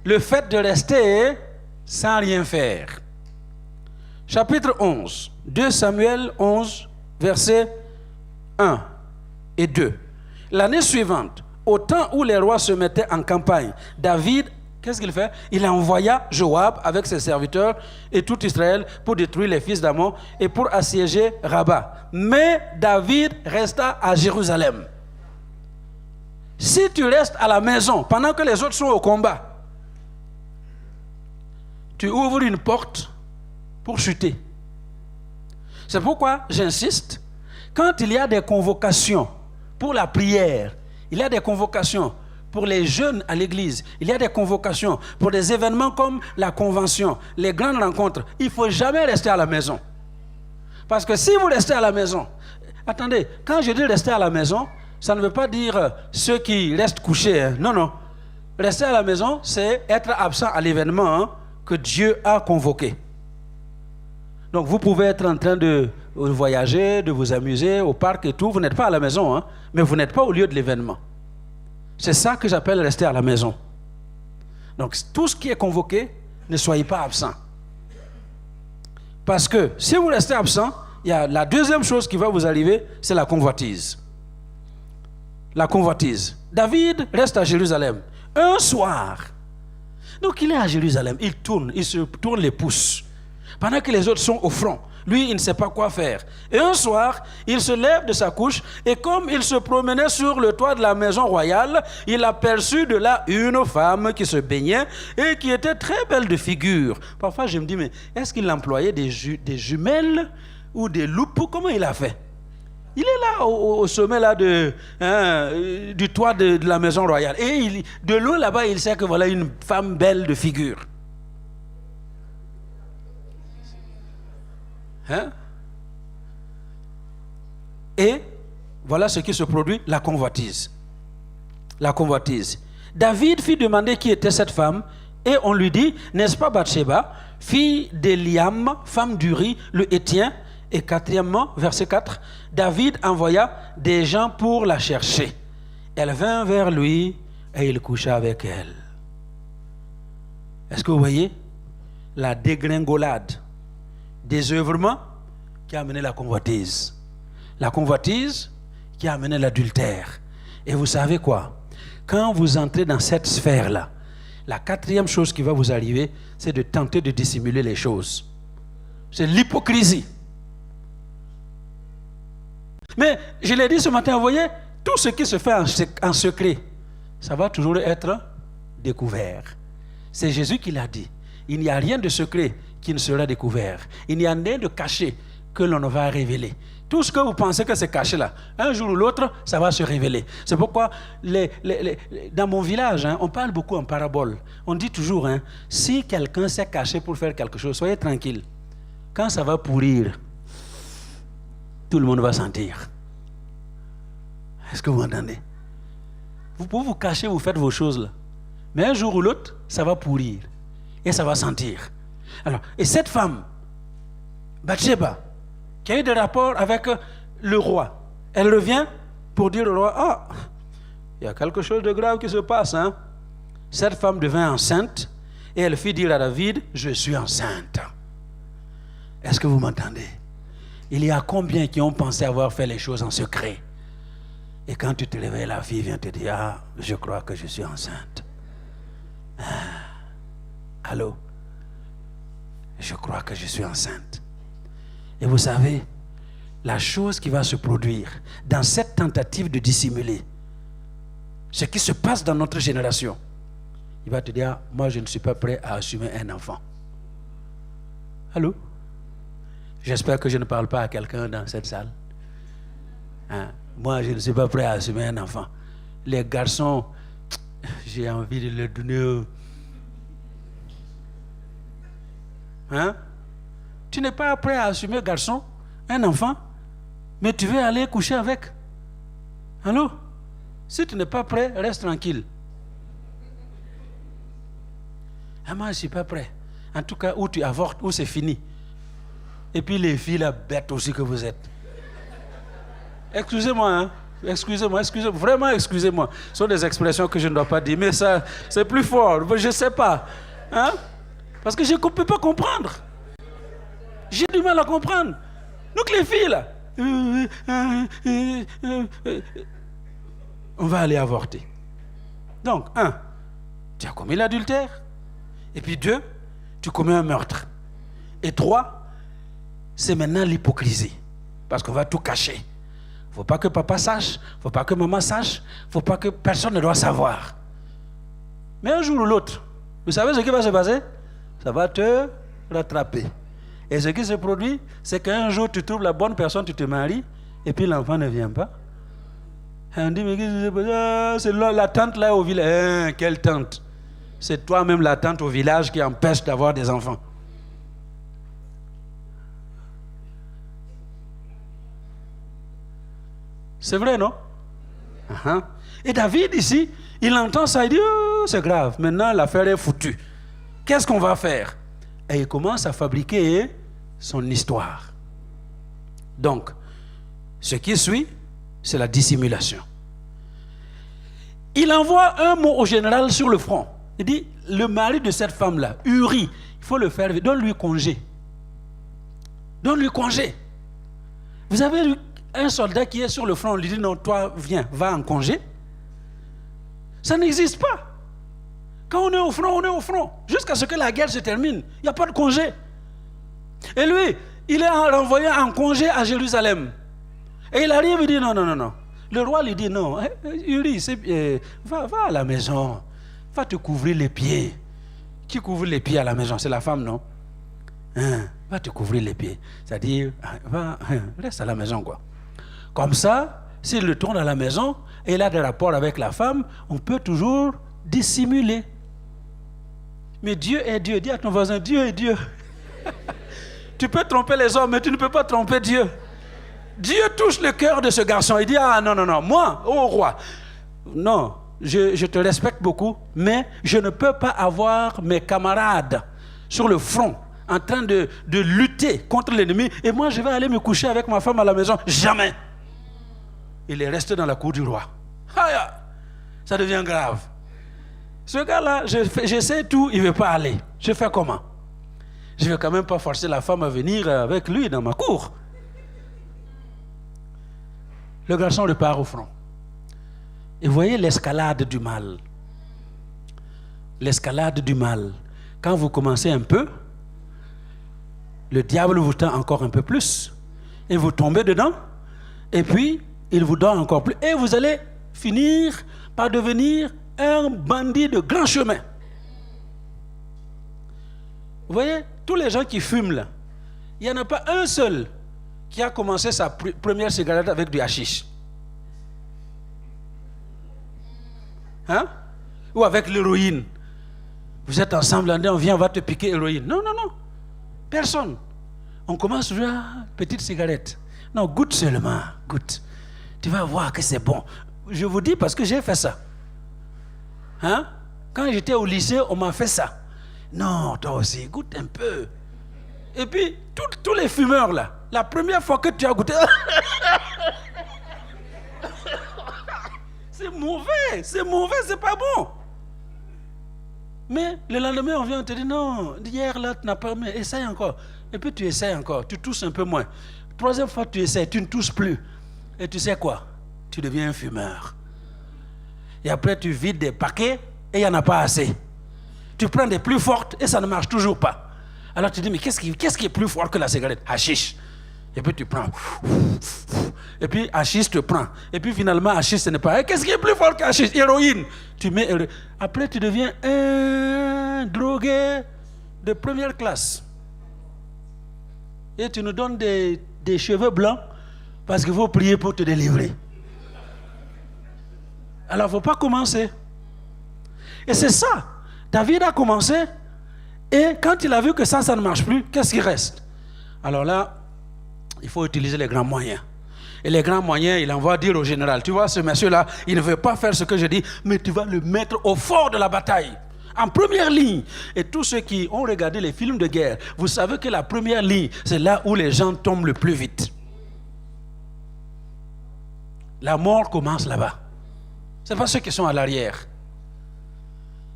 Le fait de rester sans rien faire. Chapitre 11, 2 Samuel 11, versets 1 et 2. L'année suivante, au temps où les rois se mettaient en campagne, David, qu'est-ce qu'il fait? Il envoya Joab avec ses serviteurs et tout Israël pour détruire les fils d'Ammon et pour assiéger Rabat. Mais David resta à Jérusalem. Si tu restes à la maison pendant que les autres sont au combat, tu ouvres une porte pour chuter. C'est pourquoi j'insiste, quand il y a des convocations pour la prière, il y a des convocations pour les jeunes à l'église, il y a des convocations pour des événements comme la convention, les grandes rencontres, il ne faut jamais rester à la maison. Parce que si vous restez à la maison, attendez, quand je dis rester à la maison, ça ne veut pas dire ceux qui restent couchés. Hein. Non, non. Rester à la maison, c'est être absent à l'événement que Dieu a convoqué. Donc vous pouvez être en train de voyager, de vous amuser au parc et tout. Vous n'êtes pas à la maison, hein, mais vous n'êtes pas au lieu de l'événement. C'est ça que j'appelle rester à la maison. Donc tout ce qui est convoqué, ne soyez pas absent. Parce que si vous restez absent, il y a la deuxième chose qui va vous arriver, c'est la convoitise. La convoitise. David reste à Jérusalem. Un soir, donc il est à Jérusalem, il se tourne les pouces. Pendant que les autres sont au front, lui, il ne sait pas quoi faire. Et un soir, il se lève de sa couche et comme il se promenait sur le toit de la maison royale, il aperçut de là une femme qui se baignait et qui était très belle de figure. Parfois, je me dis, mais est-ce qu'il employait des jumelles ou des loupes? Comment il a fait? Il est là au sommet là du toit de la maison royale. Et de loin là-bas, il sait que voilà une femme belle de figure. Hein? Et voilà ce qui se produit, la convoitise. La convoitise. David fit demander qui était cette femme et on lui dit, n'est-ce pas Bathsheba, fille d'Eliam, femme d'Uri, le Héthien? Et quatrièmement, verset 4, David envoya des gens pour la chercher. Elle vint vers lui et il coucha avec elle. Est-ce que vous voyez la dégringolade, désœuvrement qui a amené la convoitise? La convoitise qui a amené l'adultère. Et vous savez quoi? Quand vous entrez dans cette sphère-là, la quatrième chose qui va vous arriver, c'est de tenter de dissimuler les choses. C'est l'hypocrisie. Mais je l'ai dit ce matin, vous voyez, Tout ce qui se fait en secret, ça va toujours être découvert. C'est Jésus qui l'a dit. Il n'y a rien de secret qui ne sera découvert. Il n'y a rien de caché que l'on ne va révéler. Tout ce que vous pensez que c'est caché là, un jour ou l'autre, ça va se révéler. C'est pourquoi dans mon village, on parle beaucoup en parabole. On dit toujours, si quelqu'un s'est caché pour faire quelque chose, soyez tranquille. Quand ça va pourrir, tout le monde va sentir. Est-ce que vous entendez? Vous pouvez vous cacher, vous faites vos choses là. Mais un jour ou l'autre, ça va pourrir. Et ça va sentir. Alors, et cette femme, Bathsheba, qui a eu des rapports avec le roi, elle revient pour dire au roi, ah, il y a quelque chose de grave qui se passe. Cette femme devint enceinte et elle fit dire à David, je suis enceinte. Est-ce que vous m'entendez? Il y a combien qui ont pensé avoir fait les choses en secret? Et quand tu te réveilles, la fille vient te dire, ah, je crois que je suis enceinte. Allô? Je crois que je suis enceinte. Et vous savez, la chose qui va se produire dans cette tentative de dissimuler ce qui se passe dans notre génération, il va te dire, moi je ne suis pas prêt à assumer un enfant. Allô? J'espère que je ne parle pas à quelqu'un dans cette salle. Moi je ne suis pas prêt à assumer un enfant. Les garçons, j'ai envie de leur donner... Tu n'es pas prêt à assumer, garçon, un enfant, mais tu veux aller coucher avec. Allô? Si tu n'es pas prêt, reste tranquille. Moi, je ne suis pas prêt. En tout cas, où tu avortes, où c'est fini. Et puis les filles, la bête aussi que vous êtes. Excusez-moi, excusez-moi, vraiment excusez-moi. Ce sont des expressions que je ne dois pas dire, mais ça, c'est plus fort. Je ne sais pas. Parce que je ne peux pas comprendre. J'ai du mal à comprendre. Donc les filles là, on va aller avorter. Donc, 1, tu as commis l'adultère. Et puis 2, tu commets un meurtre. Et 3, c'est maintenant l'hypocrisie. Parce qu'on va tout cacher. Il ne faut pas que papa sache, il ne faut pas que maman sache, il ne faut pas que personne ne doit savoir. Mais un jour ou l'autre, vous savez ce qui va se passer? Ça va te rattraper. Et ce qui se produit, c'est qu'un jour, tu trouves la bonne personne, tu te maries, et puis l'enfant ne vient pas. Et on dit, mais qu'est-ce qui se passe? C'est la tante là au village. Quelle tante? C'est toi-même la tante au village qui empêche d'avoir des enfants. C'est vrai, non? Et David, ici, il entend ça, il dit, oh, c'est grave, maintenant l'affaire est foutue. Qu'est-ce qu'on va faire? Et il commence à fabriquer son histoire. Donc, ce qui suit, c'est la dissimulation. Il envoie un mot au général sur le front. Il dit, le mari de cette femme-là, Uri, il faut le faire, donne-lui congé. Donne-lui congé. Vous avez vu un soldat qui est sur le front, on lui dit, non, toi, viens, va en congé. Ça n'existe pas. Quand on est au front, on est au front. Jusqu'à ce que la guerre se termine. Il n'y a pas de congé. Et lui, il est renvoyé en congé à Jérusalem. Et il arrive et dit non. Le roi lui dit non. Uri, va à la maison. Va te couvrir les pieds. Qui couvre les pieds à la maison? C'est la femme, non? Va te couvrir les pieds. C'est-à-dire, reste à la maison, quoi. Comme ça, s'il retourne à la maison et il a des rapports avec la femme, on peut toujours dissimuler. Mais Dieu est Dieu. Dis à ton voisin, Dieu est Dieu. Tu peux tromper les hommes, mais tu ne peux pas tromper Dieu. Dieu touche le cœur de ce garçon. Il dit, ah non, moi, ô roi, non, je te respecte beaucoup, mais je ne peux pas avoir mes camarades sur le front en train de lutter contre l'ennemi, et moi je vais aller me coucher avec ma femme à la maison. Jamais. Il est resté dans la cour du roi. Ça devient grave. Ce gars-là, je sais tout, il ne veut pas aller. Je fais comment? Je ne vais quand même pas forcer la femme à venir avec lui dans ma cour. Le garçon repart au front. Et vous voyez l'escalade du mal. L'escalade du mal. Quand vous commencez un peu, le diable vous tend encore un peu plus. Et vous tombez dedans. Et puis, il vous donne encore plus. Et vous allez finir par devenir un bandit de grand chemin. Vous voyez, tous les gens qui fument là, il n'y en a pas un seul qui a commencé sa première cigarette avec du hashish. Hein? Ou avec l'héroïne. Vous êtes ensemble, on vient, on va te piquer l'héroïne. Non, non, non. Personne. On commence toujours, petite cigarette. Non, goûte seulement, goûte. Tu vas voir que c'est bon. Je vous dis parce que j'ai fait ça. Hein? Quand j'étais au lycée, on m'a fait ça. Non, toi aussi, goûte un peu. Et puis, tous les fumeurs là, la première fois que tu as goûté, c'est mauvais, c'est pas bon. Mais le lendemain, on vient, on te dit non, hier là, tu n'as pas aimé, essaye encore. Et puis tu essayes encore, tu tousses un peu moins. Troisième fois, tu essayes, tu ne tousses plus. Et tu sais quoi? Tu deviens un fumeur. Et après, tu vides des paquets et il n'y en a pas assez. Tu prends des plus fortes et ça ne marche toujours pas. Alors tu dis, mais qu'est-ce qui est plus fort que la cigarette? Hashish. Et puis tu prends. Et puis hashish te prend. Et puis finalement, hashish, ce n'est pas. Qu'est-ce qui est plus fort que hashish? Héroïne. Tu mets héroïne. Après, tu deviens un drogué de première classe. Et tu nous donnes des cheveux blancs parce qu'il faut prier pour te délivrer. Alors, il ne faut pas commencer. Et c'est ça. David a commencé. Et quand il a vu que ça ne marche plus, qu'est-ce qui reste? Alors là, il faut utiliser les grands moyens. Et les grands moyens, il envoie dire au général, tu vois, ce monsieur-là, il ne veut pas faire ce que je dis, mais tu vas le mettre au fort de la bataille, en première ligne. Et tous ceux qui ont regardé les films de guerre, vous savez que la première ligne, c'est là où les gens tombent le plus vite. La mort commence là-bas. Ce n'est pas ceux qui sont à l'arrière.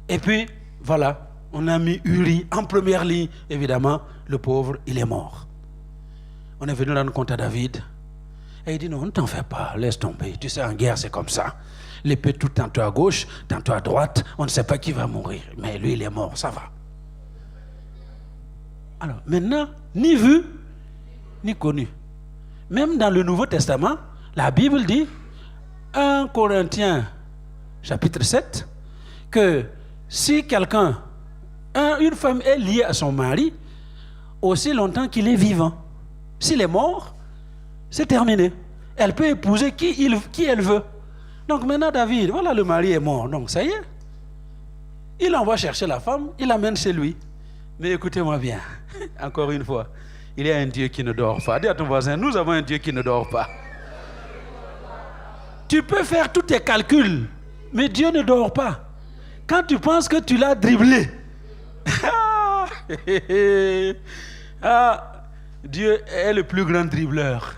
Et puis, voilà, on a mis Uri en première ligne. Évidemment, le pauvre, il est mort. On est venu rendre compte à David. Et il dit, non, ne t'en fais pas, laisse tomber. Tu sais, en guerre, c'est comme ça. L'épée tout tantôt à gauche, tantôt à droite. On ne sait pas qui va mourir. Mais lui, il est mort, ça va. Alors, maintenant, ni vu, ni connu. Même dans le Nouveau Testament, la Bible dit, 1 Corinthiens, chapitre 7, que si quelqu'un, une femme est liée à son mari, aussi longtemps qu'il est vivant. S'il est mort, c'est terminé. Elle peut épouser qui elle veut. Donc maintenant, David, voilà, le mari est mort. Donc ça y est. Il envoie chercher la femme, il l'amène chez lui. Mais écoutez-moi bien, encore une fois, il y a un Dieu qui ne dort pas. Dis à ton voisin, nous avons un Dieu qui ne dort pas. Tu peux faire tous tes calculs, mais Dieu ne dort pas. Quand tu penses que tu l'as dribblé, Dieu est le plus grand dribbleur.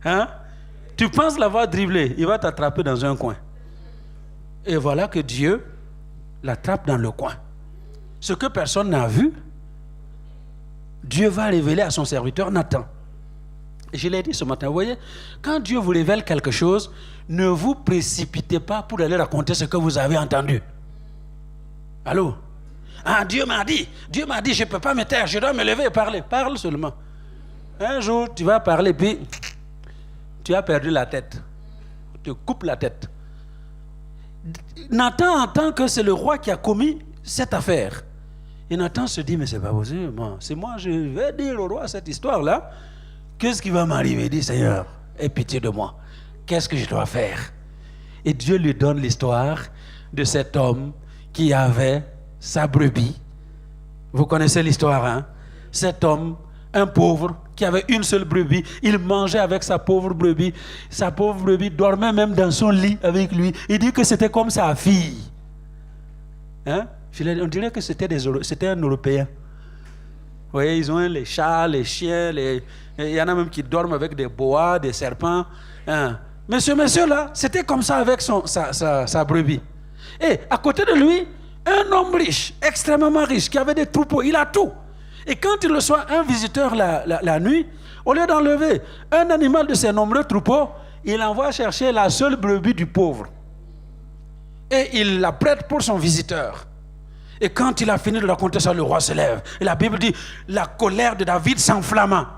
Hein? Tu penses l'avoir dribblé, il va t'attraper dans un coin. Et voilà que Dieu l'attrape dans le coin. Ce que personne n'a vu, Dieu va révéler à son serviteur Nathan. Et je l'ai dit ce matin, vous voyez, quand Dieu vous révèle quelque chose, ne vous précipitez pas pour aller raconter ce que vous avez entendu. Allô? Ah, Dieu m'a dit, je ne peux pas me taire, je dois me lever et parler. Parle seulement. Un jour, tu vas parler, puis tu as perdu la tête. Tu te coupes la tête. Nathan entend que c'est le roi qui a commis cette affaire. Et Nathan se dit, mais c'est pas possible, c'est moi, je vais dire au roi cette histoire-là. Qu'est-ce qui va m'arriver? Il dit, Seigneur, aie pitié de moi. Qu'est-ce que je dois faire? Et Dieu lui donne l'histoire de cet homme qui avait sa brebis. Vous connaissez l'histoire, hein? Cet homme, un pauvre, qui avait une seule brebis, il mangeait avec sa pauvre brebis. Sa pauvre brebis dormait même dans son lit avec lui. Il dit que c'était comme sa fille. Hein? On dirait que c'était un Européen. Vous voyez, ils ont les chats, les chiens, il y en a même qui dorment avec des boas, des serpents. Hein? Mais ce monsieur-là, c'était comme ça avec sa brebis. Et à côté de lui, un homme riche, extrêmement riche, qui avait des troupeaux, il a tout. Et quand il reçoit un visiteur la nuit, au lieu d'enlever un animal de ses nombreux troupeaux, il envoie chercher la seule brebis du pauvre. Et il la prête pour son visiteur. Et quand il a fini de raconter ça, le roi se lève. Et la Bible dit, la colère de David s'enflamma.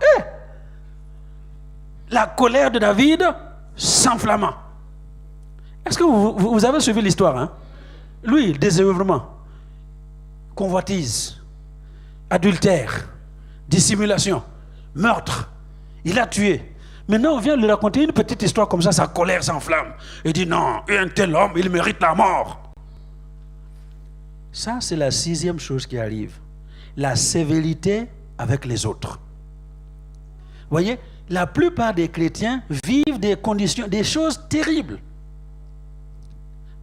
La colère de David s'enflamma. Est-ce que vous avez suivi l'histoire, hein? Lui, désœuvrement, convoitise, adultère, dissimulation, meurtre. Il a tué. Maintenant, on vient lui raconter une petite histoire comme ça, sa colère s'enflamme. Il dit non, un tel homme, il mérite la mort. Ça, c'est la 6e chose qui arrive. La sévérité avec les autres. Vous voyez, la plupart des chrétiens vivent des conditions, des choses terribles,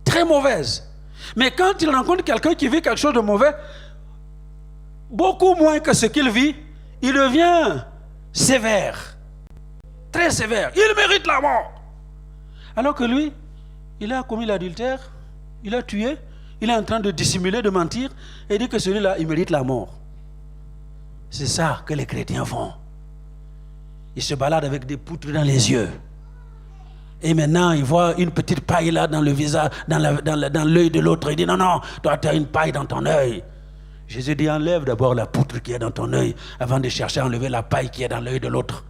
très mauvaises. Mais quand ils rencontrent quelqu'un qui vit quelque chose de mauvais, beaucoup moins que ce qu'il vit, il devient sévère, très sévère. Il mérite la mort. Alors que lui, il a commis l'adultère, il a tué, il est en train de dissimuler, de mentir, et dit que celui-là, il mérite la mort. C'est ça que les chrétiens font. Ils se baladent avec des poutres dans les yeux. Et maintenant, ils voient une petite paille là dans le visage, dans l'œil de l'autre. Il dit non, non, toi tu as une paille dans ton œil. Jésus dit enlève d'abord la poutre qui est dans ton œil avant de chercher à enlever la paille qui est dans l'œil de l'autre.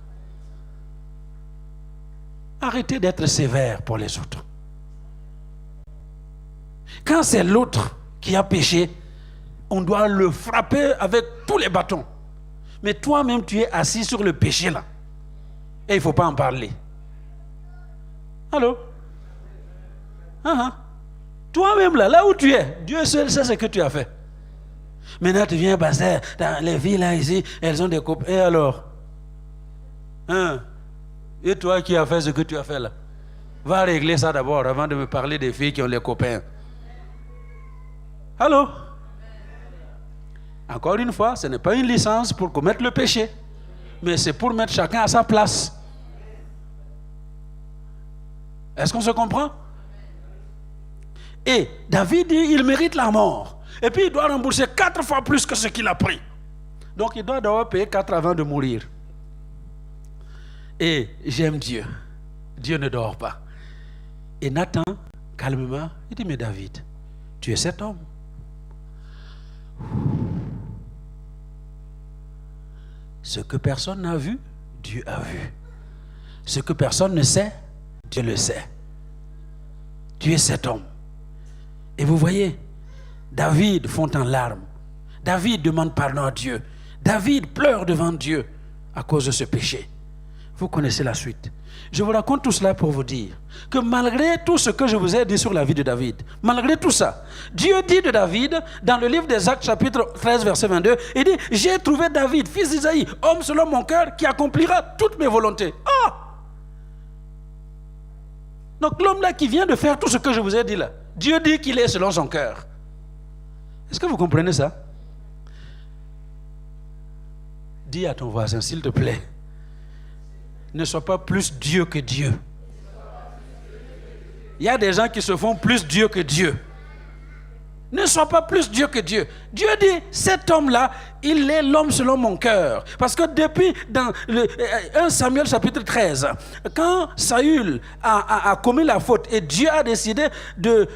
Arrêtez d'être sévère pour les autres. Quand c'est l'autre qui a péché, on doit le frapper avec tous les bâtons. Mais toi-même, tu es assis sur le péché là. Et il ne faut pas en parler. Allô? Toi-même là où tu es, Dieu seul sait ce que tu as fait. Maintenant, tu viens passer dans les villes là ici, elles ont des copains. Et alors? Et toi qui as fait ce que tu as fait là? Va régler ça d'abord avant de me parler des filles qui ont les copains. Allô? Encore une fois, ce n'est pas une licence pour commettre le péché, mais c'est pour mettre chacun à sa place. Est-ce qu'on se comprend? Et David dit, il mérite la mort. Et puis il doit rembourser 4 fois plus que ce qu'il a pris. Donc il doit d'abord payer 4 avant de mourir. Et j'aime Dieu. Dieu ne dort pas. Et Nathan, calmement, il dit, mais David, tu es cet homme. Ce que personne n'a vu, Dieu a vu. Ce que personne ne sait, Dieu le sait. Tu es cet homme. Et vous voyez, David fond en larmes. David demande pardon à Dieu. David pleure devant Dieu à cause de ce péché. Vous connaissez la suite. Je vous raconte tout cela pour vous dire que malgré tout ce que je vous ai dit sur la vie de David, malgré tout ça, Dieu dit de David, dans le livre des Actes chapitre 13 verset 22, il dit, j'ai trouvé David, fils d'Isaïe, homme selon mon cœur, qui accomplira toutes mes volontés. Donc l'homme là qui vient de faire tout ce que je vous ai dit là, Dieu dit qu'il est selon son cœur. Est-ce que vous comprenez ça? Dis à ton voisin, s'il te plaît, ne sois pas plus Dieu que Dieu. Il y a des gens qui se font plus Dieu que Dieu. Ne sois pas plus Dieu que Dieu. Dieu dit, cet homme-là, il est l'homme selon mon cœur. Parce que depuis, dans 1 Samuel chapitre 13, quand Saül a commis la faute et Dieu a décidé de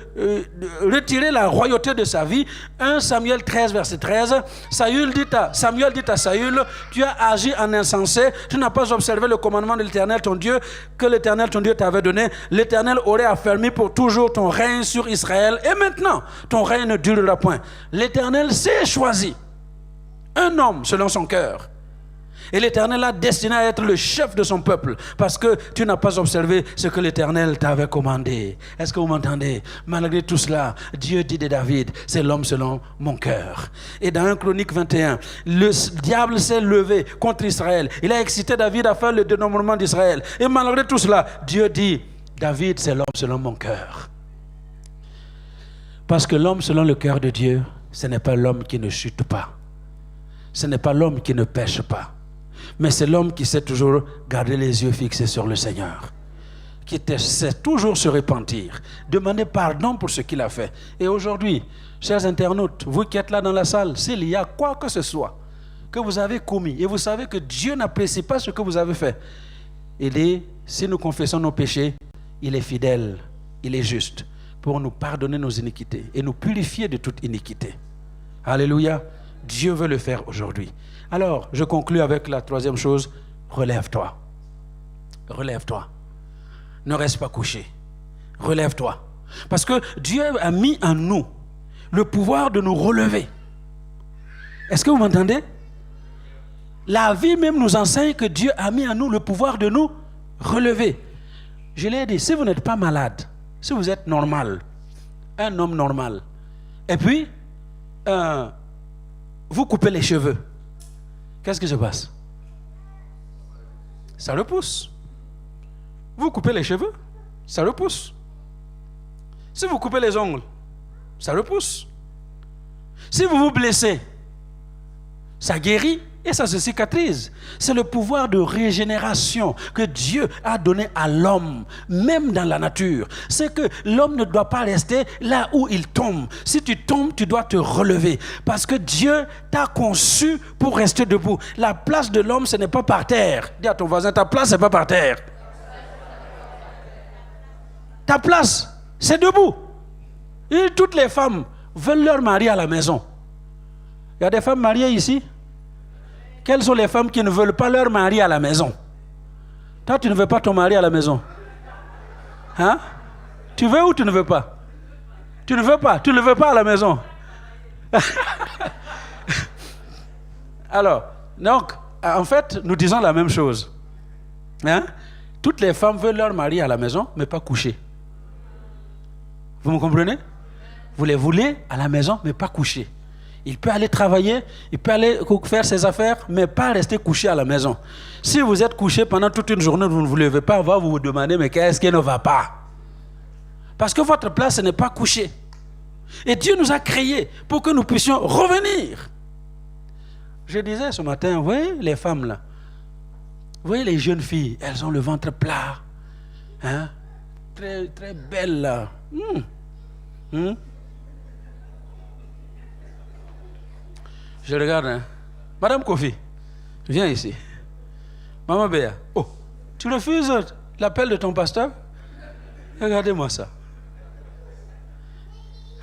retirer la royauté de sa vie, 1 Samuel 13 verset 13, Samuel dit à Saül, tu as agi en insensé, tu n'as pas observé le commandement de l'Éternel ton Dieu, que l'Éternel ton Dieu t'avait donné. L'Éternel aurait affermi pour toujours ton règne sur Israël. Et maintenant, ton règne ne durera point. L'Éternel s'est choisi un homme selon son cœur. Et l'Éternel a destiné à être le chef de son peuple parce que tu n'as pas observé ce que l'Éternel t'avait commandé. Est-ce que vous m'entendez? Malgré tout cela, Dieu dit de David, c'est l'homme selon mon cœur. Et dans 1 Chronique 21, le diable s'est levé contre Israël. Il a excité David à faire le dénombrement d'Israël. Et malgré tout cela, Dieu dit, David, c'est l'homme selon mon cœur. Parce que l'homme selon le cœur de Dieu, ce n'est pas l'homme qui ne chute pas. Ce n'est pas l'homme qui ne pêche pas. Mais c'est l'homme qui sait toujours garder les yeux fixés sur le Seigneur. Qui sait toujours se repentir. Demander pardon pour ce qu'il a fait. Et aujourd'hui, chers internautes, vous qui êtes là dans la salle, s'il y a quoi que ce soit que vous avez commis, et vous savez que Dieu n'apprécie pas ce que vous avez fait, il dit, si nous confessons nos péchés, il est fidèle, il est juste, pour nous pardonner nos iniquités et nous purifier de toute iniquité. Alléluia. Dieu veut le faire aujourd'hui. Alors, je conclus avec la troisième chose. Relève-toi. Relève-toi. ne reste pas couché. Relève-toi. Parce que Dieu a mis en nous le pouvoir de nous relever. Est-ce que vous m'entendez? La vie même nous enseigne que Dieu a mis en nous le pouvoir de nous relever. Je l'ai dit, si vous n'êtes pas malade, si vous êtes normal, un homme normal, et puis vous coupez les cheveux, qu'est-ce qui se passe? Ça repousse. Vous coupez les cheveux, ça repousse. Si vous coupez les ongles, ça repousse. Si vous vous blessez, ça guérit et ça se cicatrise. C'est le pouvoir de régénération que Dieu a donné à l'homme, même dans la nature. C'est que l'homme ne doit pas rester là où il tombe. Si tu tombes, tu dois te relever. Parce que Dieu t'a conçu pour rester debout. La place de l'homme, ce n'est pas par terre. Dis à ton voisin, ta place, ce n'est pas par terre. Ta place, c'est debout. Et toutes les femmes veulent leur mari à la maison. Il y a des femmes mariées ici. Quelles sont les femmes qui ne veulent pas leur mari à la maison? Toi, tu ne veux pas ton mari à la maison? Hein? Tu veux ou tu ne veux pas? Tu ne veux pas? Tu ne veux pas à la maison? Alors, donc, en fait, nous disons la même chose. Hein? Toutes les femmes veulent leur mari à la maison, mais pas coucher. Vous me comprenez? Vous les voulez à la maison, mais pas coucher. Il peut aller travailler, il peut aller faire ses affaires, mais pas rester couché à la maison. Si vous êtes couché pendant toute une journée, vous ne vous levez pas, on va vous demander, mais qu'est-ce qui ne va pas? Parce que votre place, ce n'est pas couché. Et Dieu nous a créés pour que nous puissions revenir. Je disais ce matin, vous voyez les femmes là, vous voyez les jeunes filles, elles ont le ventre plat, hein? Très, très belles là. Je regarde, hein. Madame Kofi, viens ici. Maman Béa, oh, tu refuses l'appel de ton pasteur? Regardez-moi ça.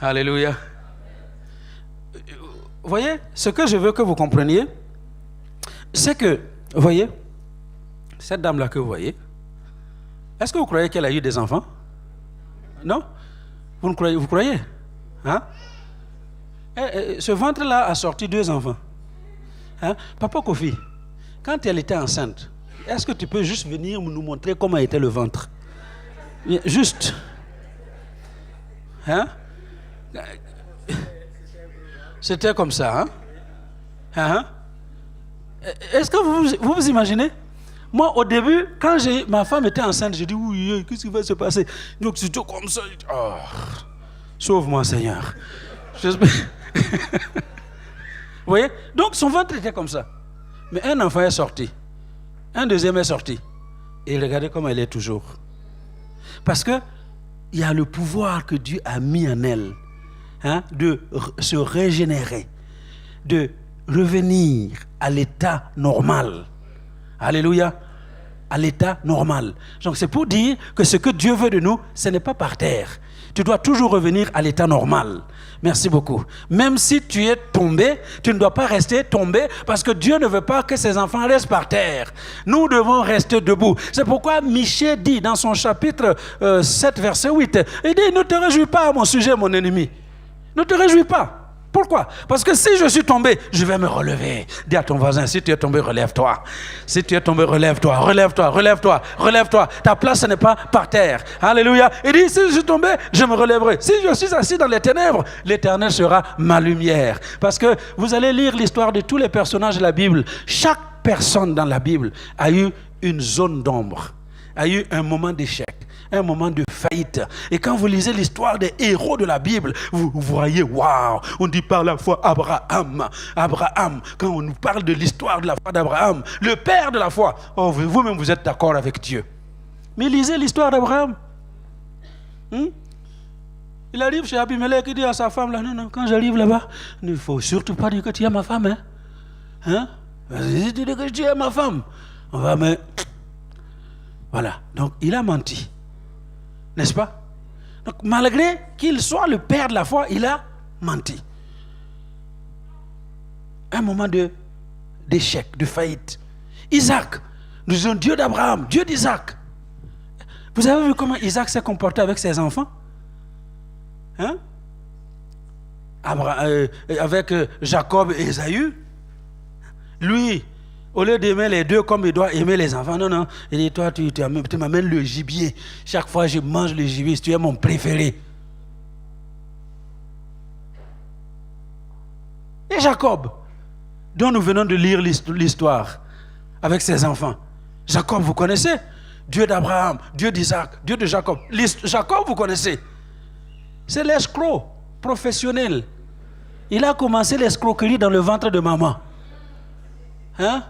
Alléluia. Vous voyez, ce que je veux que vous compreniez, c'est que, vous voyez, cette dame-là que vous voyez, est-ce que vous croyez qu'elle a eu des enfants? Non? Vous croyez? Hein? Ce ventre-là a sorti 2 enfants. Hein? Papa Kofi, quand elle était enceinte, est-ce que tu peux juste venir nous montrer comment était le ventre? Juste. Hein? C'était comme ça. Hein? Hein? Est-ce que vous vous imaginez? Moi, au début, quand ma femme était enceinte, j'ai dit, oui, qu'est-ce qui va se passer? Donc, c'était comme ça. Oh, sauve-moi, Seigneur. Vous voyez? Donc, son ventre était comme ça. Mais un enfant est sorti. Un deuxième est sorti. Et regardez comment elle est toujours. Parce qu'il y a le pouvoir que Dieu a mis en elle, hein, de se régénérer, de revenir à l'état normal. Alléluia. À l'état normal. Donc c'est pour dire que ce que Dieu veut de nous, ce n'est pas par terre. Tu dois toujours revenir à l'état normal. Merci beaucoup. Même si tu es tombé, tu ne dois pas rester tombé parce que Dieu ne veut pas que ses enfants restent par terre. Nous devons rester debout. C'est pourquoi Michée dit dans son chapitre 7, verset 8, il dit, ne te réjouis pas à mon sujet, mon ennemi. Ne te réjouis pas. Pourquoi? Parce que si je suis tombé, je vais me relever. Dis à ton voisin, si tu es tombé, relève-toi. Si tu es tombé, relève-toi, relève-toi, relève-toi, relève-toi. Ta place, ce n'est pas par terre. Alléluia. Il dit, si je suis tombé, je me relèverai. Si je suis assis dans les ténèbres, l'Éternel sera ma lumière. Parce que vous allez lire l'histoire de tous les personnages de la Bible. Chaque personne dans la Bible a eu une zone d'ombre, a eu un moment d'échec, un moment de faillite. Et quand vous lisez l'histoire des héros de la Bible, vous voyez, waouh, on dit par la foi Abraham. Abraham, quand on nous parle de l'histoire de la foi d'Abraham, le père de la foi, oh, vous-même vous êtes d'accord avec Dieu. Mais lisez l'histoire d'Abraham. Il arrive chez Abimelech, il dit à sa femme, là, non, quand j'arrive là-bas, il ne faut surtout pas dire que tu es ma femme. Hein? Si tu dis que tu es ma femme, on va me... Voilà, donc il a menti. N'est-ce pas? Donc malgré qu'il soit le père de la foi, il a menti. Un moment d'échec, de faillite. Isaac, nous disons Dieu d'Abraham, Dieu d'Isaac. Vous avez vu comment Isaac s'est comporté avec ses enfants? Hein? Avec Jacob et Ésaü. Lui, au lieu d'aimer les deux comme il doit aimer les enfants, non. Il dit, toi, tu m'amènes le gibier. Chaque fois, je mange le gibier, tu es mon préféré. Et Jacob, dont nous venons de lire l'histoire avec ses enfants. Jacob, vous connaissez? Dieu d'Abraham, Dieu d'Isaac, Dieu de Jacob. Jacob, vous connaissez? C'est l'escroc professionnel. Il a commencé l'escroquerie dans le ventre de maman. Hein?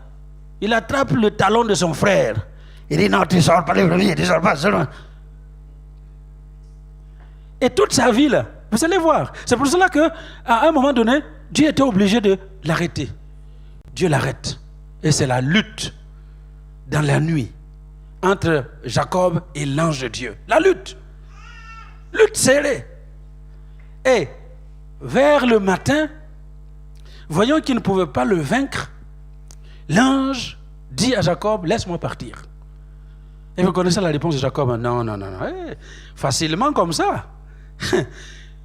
Il attrape le talon de son frère. Il dit, non, tu ne sors pas les premiers, tu ne sors pas seulement. Et toute sa vie, là, vous allez voir. C'est pour cela qu'à un moment donné, Dieu était obligé de l'arrêter. Dieu l'arrête. Et c'est la lutte dans la nuit entre Jacob et l'ange de Dieu. La lutte. Lutte serrée. Et vers le matin, voyant qu'il ne pouvait pas le vaincre, l'ange dit à Jacob, laisse-moi partir. Et vous connaissez la réponse de Jacob? Non. Facilement comme ça.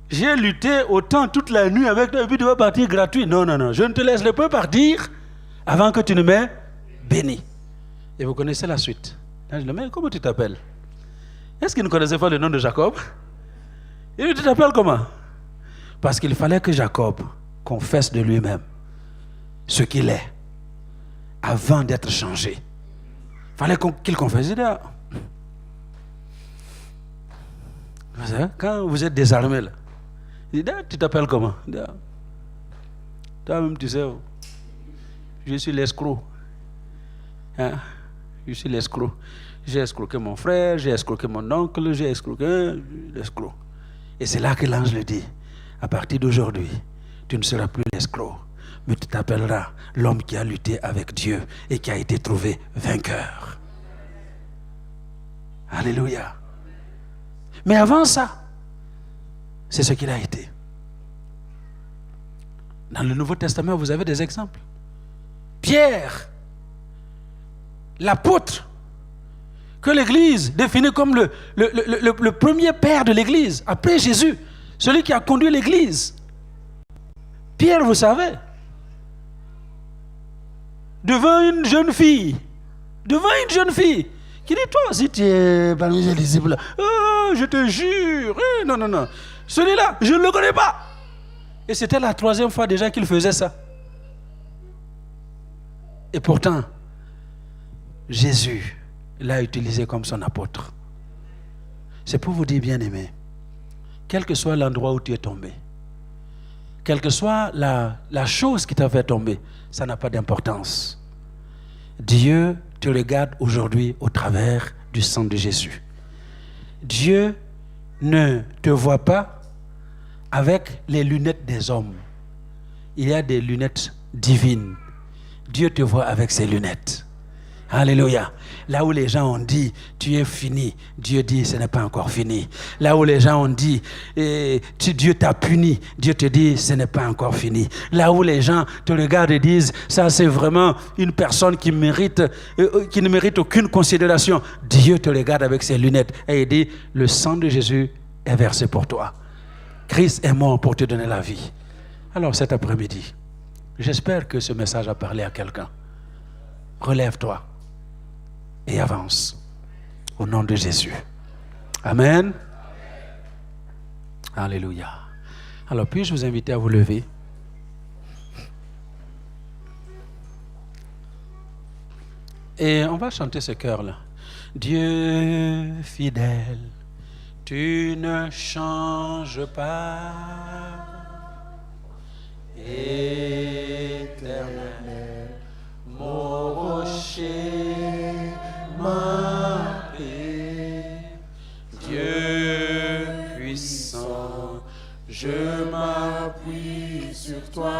J'ai lutté autant toute la nuit avec toi et puis tu vas partir gratuit. Non. Je ne te laisserai pas partir avant que tu ne m'aies béni. Et vous connaissez la suite. L'ange dit, mais comment tu t'appelles? Est-ce qu'il ne connaissait pas le nom de Jacob? Il dit, tu t'appelles comment? Parce qu'il fallait que Jacob confesse de lui-même ce qu'il est avant d'être changé. Il fallait qu'il confesse. Il dit, quand vous êtes désarmé, là, il dit, tu t'appelles comment? Il dit, toi-même, tu sais, je suis l'escroc. Hein? Je suis l'escroc. J'ai escroqué mon frère, j'ai escroqué mon oncle, j'ai escroqué l'escroc. Et c'est là que l'ange le dit. À partir d'aujourd'hui, tu ne seras plus l'escroc, mais tu t'appelleras l'homme qui a lutté avec Dieu et qui a été trouvé vainqueur. Alléluia. Mais avant ça, c'est ce qu'il a été. Dans le Nouveau Testament, vous avez des exemples. Pierre, l'apôtre, que l'Église définit comme le premier père de l'Église, après Jésus, celui qui a conduit l'Église. Pierre, vous savez, devant une jeune fille, qui dit, toi aussi tu es parmi les disciples, oh, je te jure, non, celui-là, je ne le connais pas. Et c'était la 3e fois déjà qu'il faisait ça. Et pourtant, Jésus l'a utilisé comme son apôtre. C'est pour vous dire, bien-aimé, quel que soit l'endroit où tu es tombé, quelle que soit la chose qui t'a fait tomber, ça n'a pas d'importance. Dieu te regarde aujourd'hui au travers du sang de Jésus. Dieu ne te voit pas avec les lunettes des hommes. Il y a des lunettes divines. Dieu te voit avec ses lunettes. Alléluia. Là où les gens ont dit, tu es fini, Dieu dit, ce n'est pas encore fini. Là où les gens ont dit, Dieu t'a puni, Dieu te dit, ce n'est pas encore fini. Là où les gens te regardent et disent, ça c'est vraiment une personne qui ne mérite aucune considération, Dieu te regarde avec ses lunettes et il dit, le sang de Jésus est versé pour toi. Christ est mort pour te donner la vie. Alors cet après-midi, j'espère que ce message a parlé à quelqu'un. Relève-toi et avance au nom de Jésus. Amen. Alléluia. Alors puis-je vous inviter à vous lever? Et on va chanter ce chœur-là. Dieu fidèle, tu ne changes pas. Éternel, mon rocher, ma paix, Dieu puissant, je m'appuie sur toi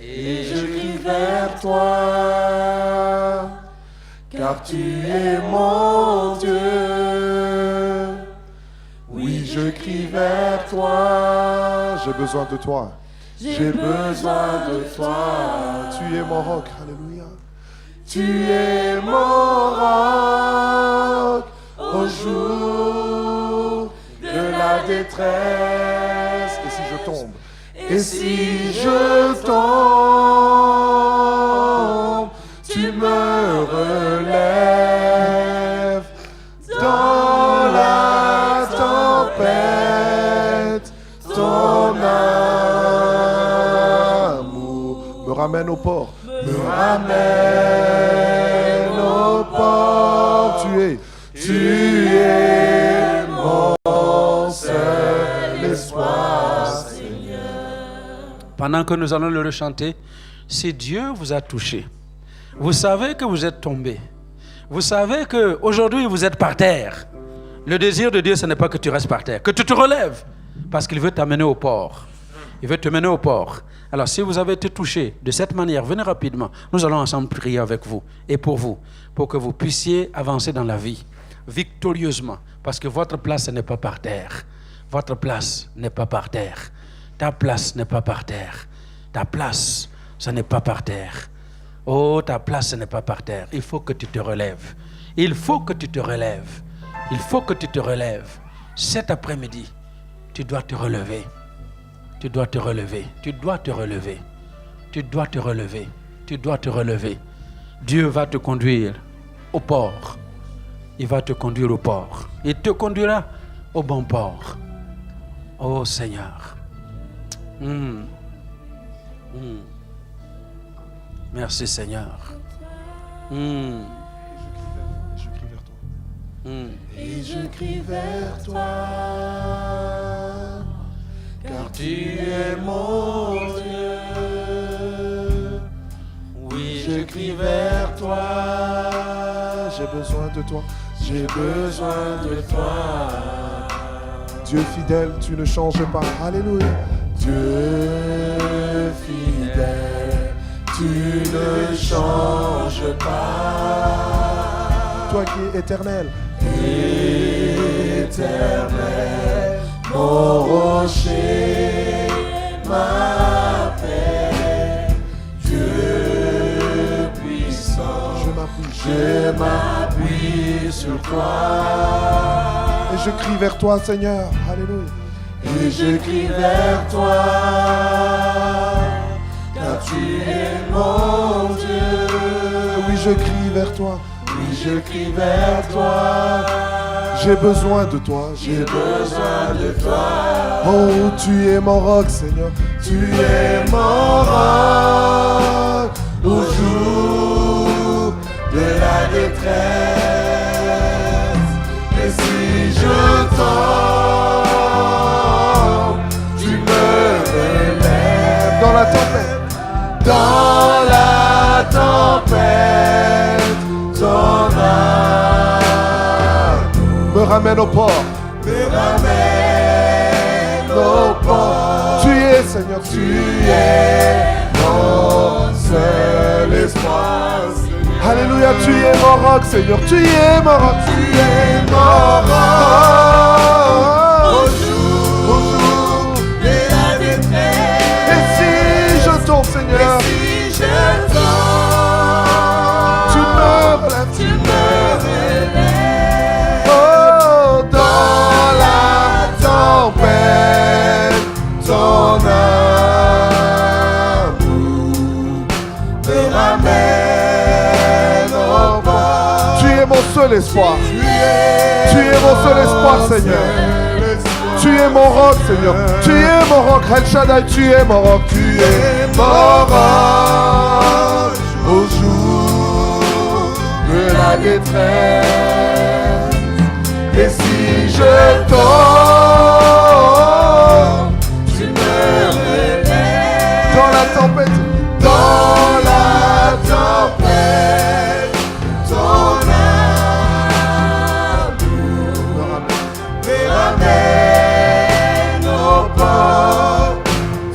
et je crie vers toi, car tu es mon Dieu. Oui, je crie vers toi, j'ai besoin de toi. J'ai besoin de toi. Tu es mon roc, alléluia. Tu es mon roc. détresse. Et si je tombe? Et si je tombe, tu me relèves dans la tempête. Ton amour me ramène au port. Me ramène au port. Tu es mon seul espoir, Seigneur. Pendant que nous allons le rechanter, si Dieu vous a touché, vous savez que vous êtes tombé, vous savez qu'aujourd'hui vous êtes par terre, le désir de Dieu, ce n'est pas que tu restes par terre, que tu te relèves, parce qu'il veut t'amener au port. Il veut te mener au port. Alors si vous avez été touché de cette manière, venez rapidement. Nous allons ensemble prier avec vous et pour vous, pour que vous puissiez avancer dans la vie victorieusement, parce que votre place, ce n'est pas par terre. Votre place n'est pas par terre. Ta place n'est pas par terre. Ta place, ce n'est pas par terre. Oh, ta place, ce n'est pas par terre. Il faut que tu te relèves. Il faut que tu te relèves. Il faut que tu te relèves. Cet après-midi, tu dois te relever. Tu dois te relever. Tu dois te relever. Tu dois te relever. Tu dois te relever. Dieu va te conduire au port. Il va te conduire au port. Il te conduira au bon port. Oh Seigneur. Merci Seigneur. Je crie vers toi. Et je crie vers toi, car tu es mon Dieu. Oui, je crie vers toi. J'ai besoin de toi. J'ai besoin de toi. Dieu fidèle, tu ne changes pas. Alléluia. Dieu fidèle, tu ne changes pas. Toi qui es éternel. Éternel, mon rocher, ma paix. Dieu puissant, je m'appuie sur toi. Et je crie vers toi, Seigneur. Alléluia. Et je crie vers toi, car tu es mon Dieu. Oui, je crie vers toi. Oui, je crie vers toi. J'ai besoin de toi. J'ai besoin de toi. Oh, tu es mon roc, Seigneur. Tu es mon roc au jour de la détresse. Et si je tombe, tu me relèves dans la tempête. Dans la tempête, ton amour me ramène au port. Me ramène au port. Tu es, Seigneur, tu es mon seul espoir. Alléluia, tu es mon roc, Seigneur, tu es mon roc, tu es mon roc. Au jour de la détresse. Et si je tombe, Seigneur, et si je tombe, tu me relèves, tu me relèves. Oh, dans la tempête, ton amour me ramène au port. Tu es mon seul espoir. Tu es mon seul espoir, Seigneur. Tu es mon roc, Seigneur. Tu es mon roc, El Shaddai. Tu es mon roc. Tu es mon roc au jour de la détresse. Et si je tombe, tu me relèves dans la tempête. Dans la tempête, ton amour me ramène au port.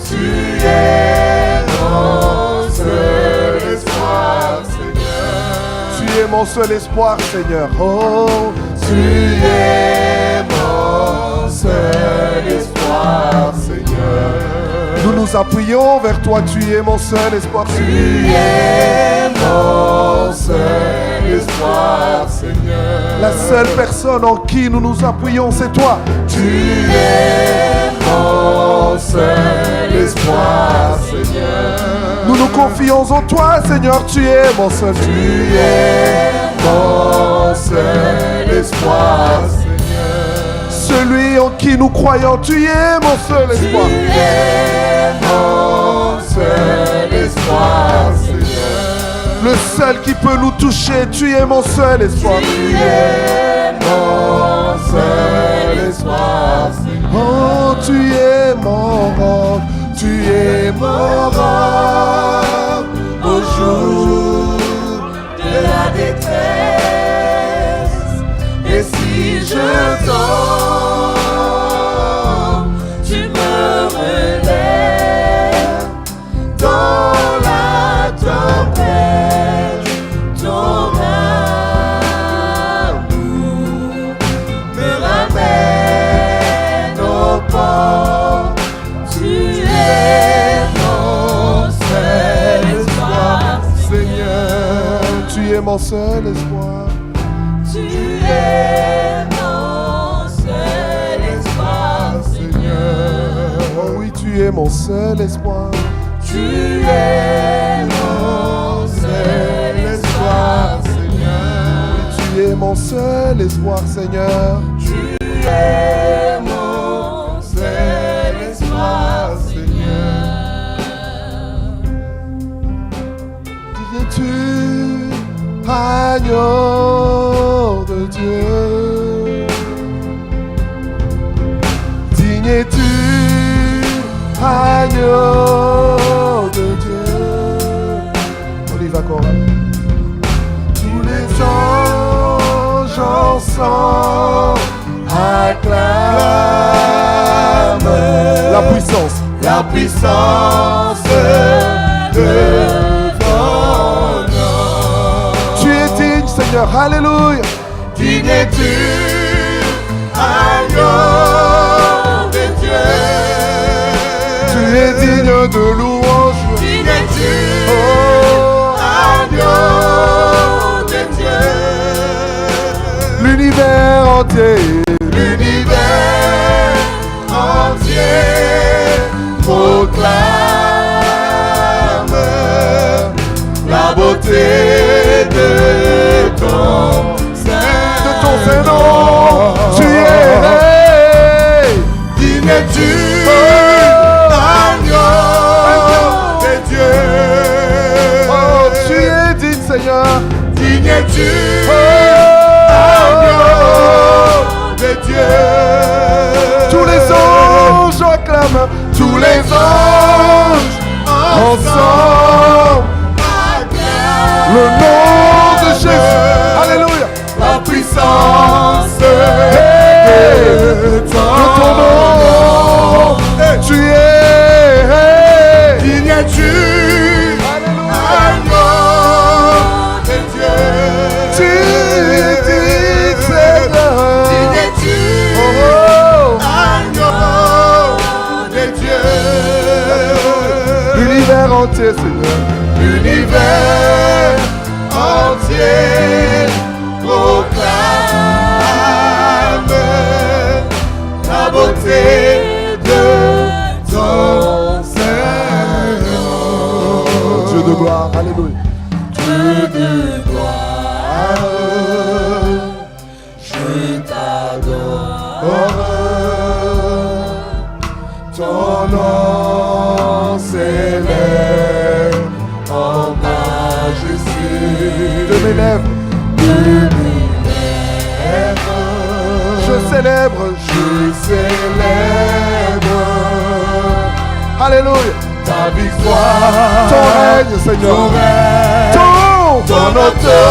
Tu es mon seul espoir, Seigneur. Tu es mon seul espoir, Seigneur. Oh, tu es mon seul espoir, Seigneur. Nous nous appuyons vers toi, tu es mon seul espoir. Tu es mon seul espoir, Seigneur. La seule personne en qui nous nous appuyons, c'est toi. Tu es mon seul espoir, Seigneur. Nous nous confions en toi, Seigneur. Tu es mon seul. Tu es mon seul espoir, Seigneur. Celui en qui nous croyons, tu es mon seul espoir. Tu es mon seul espoir, Seigneur. Le seul qui peut nous toucher, tu es mon seul espoir. Tu es mon seul espoir, Seigneur. Oh, tu es mon roc, tu es mon roc. Au jour de la détresse, et si je tombe, tu me relèves dans la tempête. Ton amour me ramène au port. Tu es mon seul espoir, Seigneur, tu es mon seul espoir. tu es mon seul espoir, Seigneur. Oh oui, tu es mon seul espoir. Tu es mon seul espoir, Seigneur. Tu es mon seul espoir, Seigneur. Tu es mon seul espoir, Seigneur. Digne-tu, agneau de Dieu. Digne-tu, agneau de Dieu. On y va, Cora. Tous les anges ensemble acclament la puissance de ton nom. Tu es digne, Seigneur, alléluia. Digne es-tu, agneau de Dieu. Tu es digne de louange. Digne es-tu, agneau de Dieu. L'univers entier, L'univers entier proclame la beauté de ton Saint-Nom. Tu es digne es-tu, agneau de Dieu. oh, tu es digne, Seigneur. Digne es-tu, agneau de Dieu. Tous les anges acclament, tous les anges ensemble. Le nom de Jésus, alléluia. La puissance de ton nom, tu es digne es-tu, agneau de Dieu. tu es digne, Seigneur. Digne es-tu, agneau de Dieu. L'univers entier, Seigneur. L'univers entier proclame la beauté de ton Seigneur. Dieu de gloire, alléluia. Dieu de gloire, je t'adore. Ton nom s'élève en majesté. De mes lèvres, je célèbre. Alléluia. Ta victoire, Ton règne, Seigneur. ton autorité.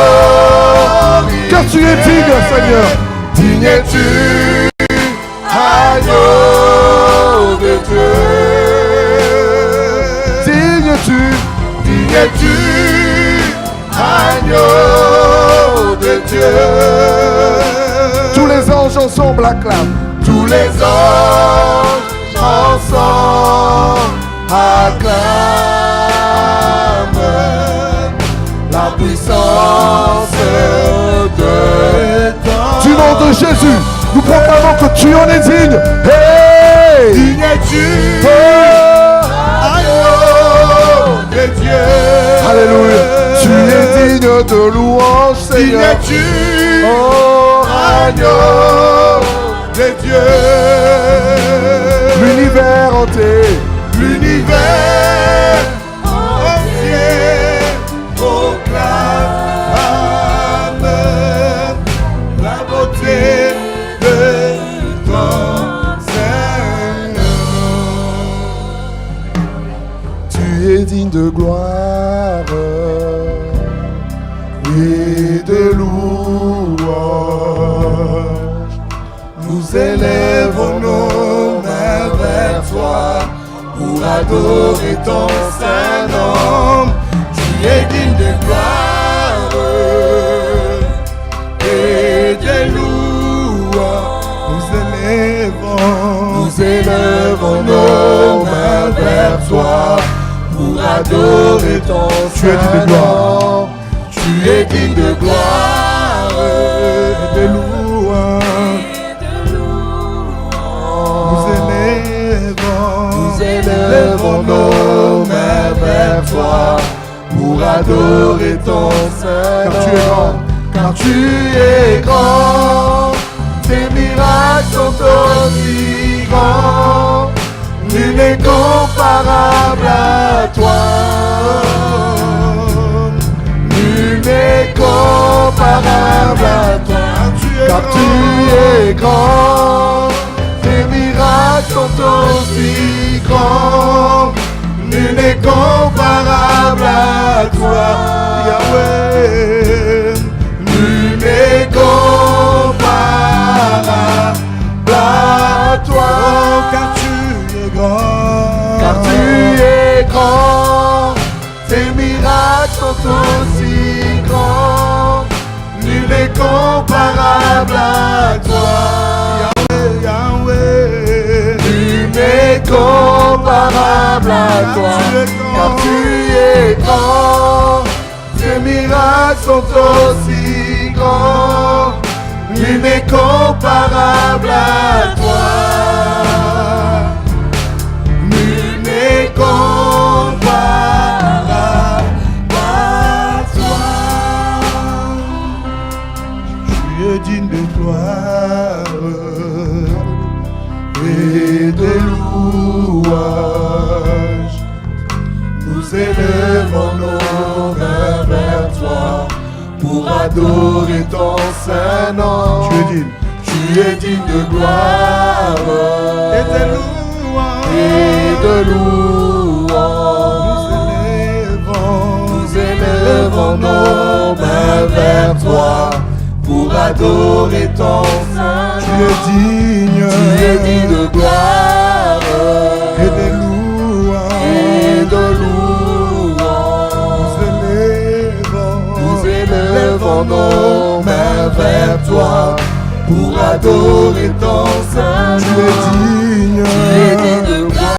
Car tu es digne, Seigneur. Digne es-tu, agneau de Dieu. Digne-tu, Digne es-tu, agneau de Dieu. tous les anges ensemble acclament. Tous les anges ensemble acclament la puissance de ton Jésus, nous proclamons que tu en es digne. Hey! Digne es-tu, agneau de Dieu. Alléluia. Tu es digne de louange, Digne Seigneur. es-tu, Oh, agneau de Dieu. l'univers entier. L'univers entier proclame la beauté de ton Seigneur. Tu es digne de gloire et de louange. Nous élèvons nos mains vers toi pour adorer ton saint nom. Tu es digne de gloire et de louange. Nous élèvons nos mains vers toi pour adorer ton saint nom. Tu es digne de gloire et de louange. Nous élèvons nos mains vers toi pour adorer ton saint nom. Car tu es grand. Car tu es grand, tes miracles sont aussi grands. Nul n'est comparable à toi. Nul n'est comparable à toi. Car tu es grand, tes miracles sont aussi grands. Nul n'est comparable à toi, Yahweh. Nul n'est comparable à toi. Car tu es grand. Car tu es grand. Tes miracles sont aussi grands. Nul n'est comparable à toi, Yahweh. Nul n'est comparable à toi. Car tu es grand. Tes miracles sont aussi grands. Nul n'est comparable à toi. Nul n'est comparable à toi. Tu es digne de gloire et de louange. Nous élevons nos mains vers toi pour adorer ton saint nom. Tu es digne de gloire et de louange. Nous élevons nos mains vers toi pour adorer ton saint nom. Tu es digne de gloire et de louange. Nous élevons nos mains vers toi pour adorer ton saint nom. Tu es digne de